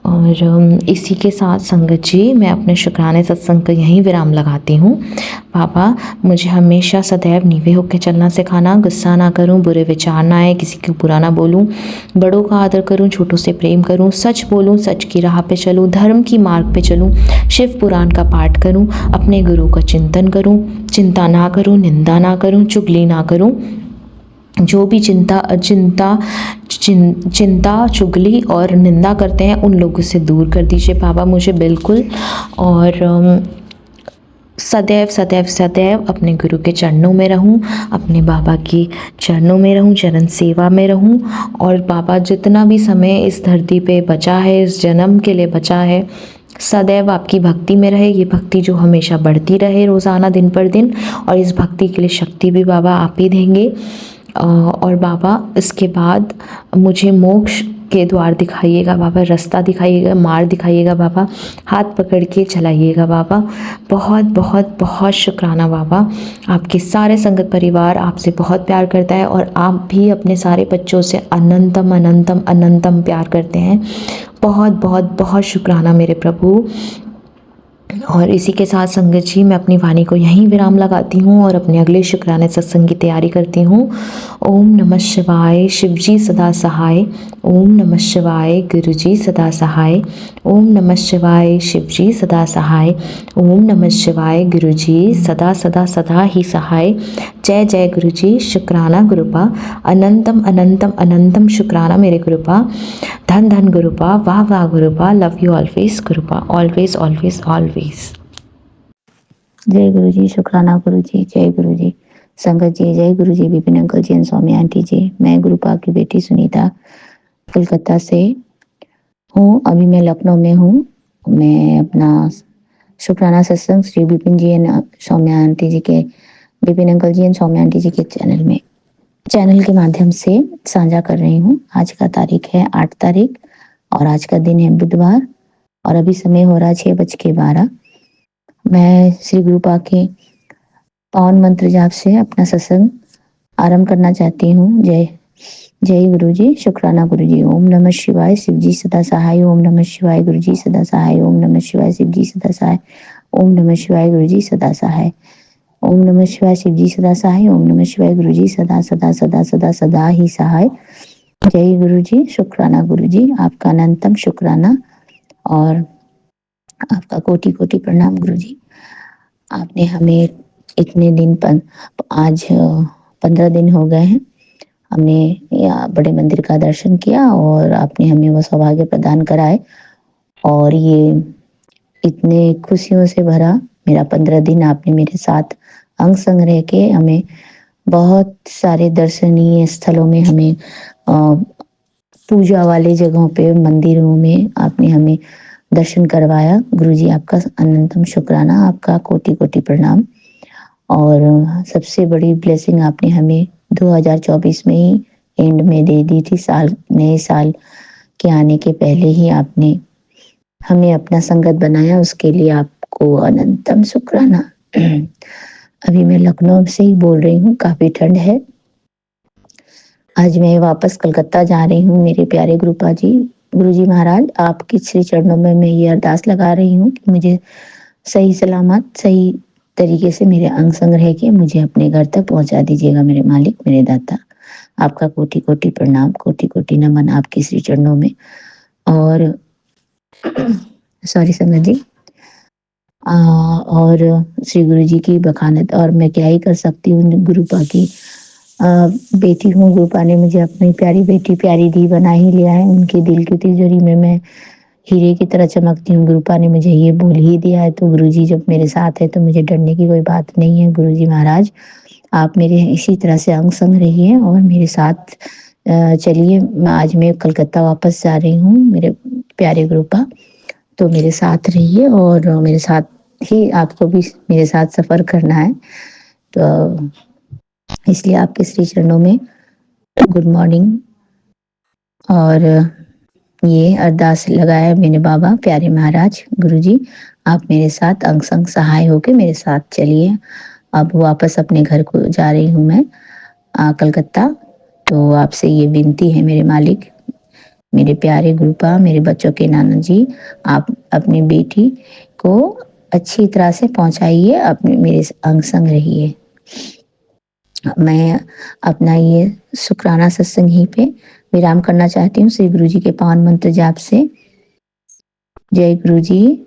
और इसी के साथ संगत जी, मैं अपने शुक्राने सत्संग का यहीं विराम लगाती हूँ। बाबा मुझे हमेशा सदैव नीवे होकर चलना सिखाना, गुस्सा ना करूँ, बुरे विचार ना आए, किसी को बुरा ना बोलूँ, बड़ों का आदर करूँ, छोटों से प्रेम करूँ, सच बोलूँ, सच की राह पे चलूँ, धर्म की मार्ग पे चलूँ, शिव पुराण का पाठ करूँ, अपने गुरु का चिंतन करूँ, चिंता ना करूँ, निंदा ना करूँ, चुगली ना करूँ। जो भी चिंता चुगली और निंदा करते हैं उन लोगों से दूर कर दीजिए बाबा मुझे बिल्कुल। और सदैव सदैव सदैव अपने गुरु के चरणों में रहूं, अपने बाबा के चरणों में रहूं, चरण सेवा में रहूं। और बाबा जितना भी समय इस धरती पे बचा है, इस जन्म के लिए बचा है, सदैव आपकी भक्ति में रहे। ये भक्ति जो हमेशा बढ़ती रहे रोज़ाना दिन पर दिन, और इस भक्ति के लिए शक्ति भी बाबा आप ही देंगे। और बाबा इसके बाद मुझे मोक्ष के द्वार दिखाइएगा बाबा, रास्ता दिखाइएगा, मार्ग दिखाइएगा बाबा, हाथ पकड़ के चलाइएगा बाबा। बहुत बहुत बहुत शुक्राना बाबा। आपके सारे संगत परिवार आपसे बहुत प्यार करता है, और आप भी अपने सारे बच्चों से अनंतम अनंतम अनंतम प्यार करते हैं। बहुत बहुत बहुत शुक्राना मेरे प्रभु। और इसी के साथ संगत जी, मैं अपनी वाणी को यहीं विराम लगाती हूँ और अपने अगले शुक्राने सत्संग की तैयारी करती हूँ। ओम नमः शिवाय, शिव जी सदा सहाय। ओम नमः शिवाय, गुरु जी सदा सहाय। ओम नमः शिवाय, शिव जी सदा सहाय। ओम नमः शिवाय, गुरु जी सदा सदा सदा ही सहाय। जय जय गुरु जी, शुक्राना गुरुपा, अनंतम अनंतम अनंतम शुक्राना मेरे गुरुपा। धन धन गुरुपा, वाह वाह गुरुपा, लव यू ऑलवेज गुरुपा, ऑलवेज ऑलवेज ऑलवेज। जय गुरु जी, शुक्राना गुरु जी, जय गुरु जी। संगत जी, जय गुरु जी, विपिन अंकल जी, सौम्या आंटी जी। मैं गुरुपा की बेटी सुनीता कोलकाता से हूँ। अभी मैं लखनऊ में हूँ। मैं अपना शुक्राना सत्संग श्री विपिन जी एंड सौम्या आंटी जी के, Vipin uncle ji and Saumya aunty ji के चैनल के माध्यम से साझा कर रही हूँ। आज का तारीख है 8 तारीख और आज का दिन है बुधवार, और अभी समय हो रहा है 6:12। मैं श्री गुरुपा के पावन मंत्र जाप से अपना सत्संग आरंभ करना चाहती हूँ। जय जय गुरु जी, शुक्राना गुरु जी। ओम नमः शिवाय, शिव जी सदा सहाय। ओम नमः शिवाय, गुरु जी सदा सहाय। ओम नमः शिवाय, शिव जी सदा सहाय। ओम नमः शिवाय, गुरु जी सदा सहाय। ओम नमः शिवाय, शिव जी सदा सहाय। ओम नमः शिवाय, गुरु जी सदा सदा सदा सदा सदा ही सहाय। जय गुरु जी, शुक्राना गुरु जी, आपका अनंतम शुक्राना और आपका कोटि कोटि प्रणाम गुरु जी। आपने हमें इतने दिन पर, आज 15 दिन हो गए हैं, हमने यहाँ बड़े मंदिर का दर्शन किया और आपने हमें वो सौभाग्य प्रदान कराए। और ये इतने खुशियों से भरा मेरा 15 दिन आपने मेरे साथ अंग संग रह के हमें बहुत सारे दर्शनीय स्थलों में, हमें पूजा वाले जगहों पे, मंदिरों में आपने हमें दर्शन करवाया। गुरु जी आपका अनंतम शुक्राना, आपका कोटि कोटि प्रणाम। और सबसे बड़ी ब्लेसिंग आपने हमें 2024 में ही एंड में दे दी थी। नए साल के आने के पहले ही आपने हमें अपना संगत बनाया, उसके लिए आपको अनंतम शुक्राना। अभी मैं लखनऊ से ही बोल रही हूँ, काफी ठंड है। आज मैं वापस कलकत्ता जा रही हूँ। मेरे प्यारे गुरु जी महाराज, आपके श्री चरणों में मैं ये अरदास लगा रही हूँ कि मुझे सही सलामत, सही तरीके से मेरे अंग संग रह के मुझे अपने घर तक पहुंचा दीजिएगा मेरे मालिक, मेरे दाता। आपका कोटि कोटि प्रणाम, कोटि कोटि नमन आपके श्री चरणों में। और सॉरी संगत जी, और श्री गुरु जी की बखानत, और मैं क्या ही कर सकती हूँ, गुरुपा की बेटी हूँ। गुरुपा ने मुझे अपनी प्यारी बेटी, प्यारी दी बना ही लिया है। उनके दिल की तिजोरी में मैं हीरे की तरह चमकती हूँ। गुरुपा ने मुझे ये बोल ही दिया है, तो गुरुजी जब मेरे साथ है तो मुझे डरने की कोई बात नहीं है। गुरुजी महाराज, आप मेरे इसी तरह से अंग संग रहिए और मेरे साथ चलिए। आज मैं कलकत्ता वापस जा रही हूँ मेरे प्यारे गुरुपा, तो मेरे साथ रहिए और मेरे साथ ही आपको भी मेरे साथ सफ़र करना है। तो इसलिए आपके श्री चरणों में गुड मॉर्निंग और ये अरदास लगाया मैंने। बाबा प्यारे महाराज गुरुजी, आप मेरे साथ अंग संग सहाय होके मेरे साथ चलिए। अब वापस अपने घर को जा रही हूँ मैं, कलकत्ता। तो आपसे ये विनती है मेरे मालिक, मेरे प्यारे गुरुपा, मेरे बच्चों के नाना जी, आप अपनी बेटी को अच्छी तरह से पहुंचाइए, अपने मेरे अंग संग रहिए। मैं अपना ये शुक्राना सत्संग यहीं पे विराम करना चाहती हूँ श्री गुरु जी के पावन मंत्र जाप से। जय गुरु जी,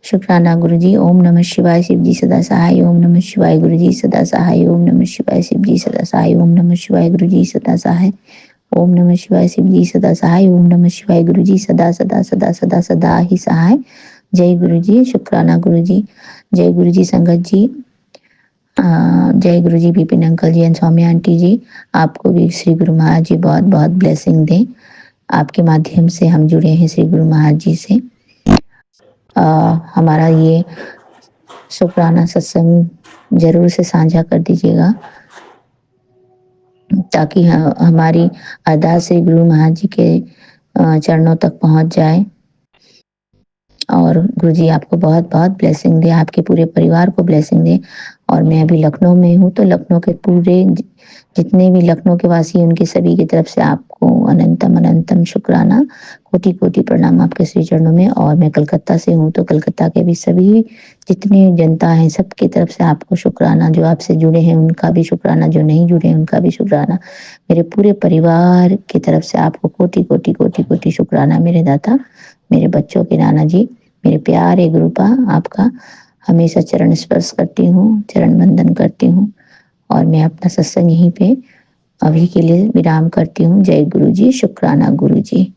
शुक्राना गुरु जी। ओम नमः शिवाय, शिव जी सदा सहाय। ओम नमः शिवाय, गुरु जी सदा सहाय। ओम नमः शिवाय, शिव जी सदा सहाय। ओम नमः शिवाय, गुरु जी सदा सहाय। ओम नमः शिवाय, शिव जी सदा सहाय। ओम नमः शिवाय, गुरु जी सदा सदा सदा सदा सदा ही सहाय। जय गुरु जी, शुक्राना गुरु जी। जय गुरु जी संगत जी। जय गुरु जी Vipin uncle ji and Swami aunty ji. आपको भी श्री गुरु महाराज जी बहुत बहुत ब्लेसिंग दें। आपके माध्यम से हम जुड़े हैं श्री गुरु महाराज जी से। हमारा ये शुक्राना सत्संग जरूर से साझा कर दीजिएगा, ताकि हमारी अरदास श्री गुरु महाराज जी के चरणों तक पहुंच जाए। और गुरु जी आपको बहुत बहुत ब्लेसिंग दे, आपके पूरे परिवार को ब्लेसिंग दे। और मैं अभी लखनऊ में हूँ, तो लखनऊ के पूरे जितने भी लखनऊ के वासी हैं, उनके सभी की तरफ से आपको अनंतम अनंतम शुक्राना, कोटि कोटि प्रणाम आपके श्री चरणों में। और मैं कलकत्ता से हूँ, तो कलकत्ता के भी सभी जितने जनता है, सबकी तरफ से आपको शुक्राना। जो आपसे जुड़े हैं उनका भी शुक्राना, जो नहीं जुड़े हैं उनका भी शुक्राना। मेरे पूरे परिवार की तरफ से आपको कोटि कोटि कोटि कोटि शुक्राना मेरे दाता, मेरे बच्चों के नाना जी, मेरे प्यारे गुरुपा। आपका हमेशा चरण स्पर्श करती हूँ, चरण वंदन करती हूँ। और मैं अपना सत्संग यहीं पे अभी के लिए विराम करती हूँ। जय गुरु जी, शुक्राना गुरु जी।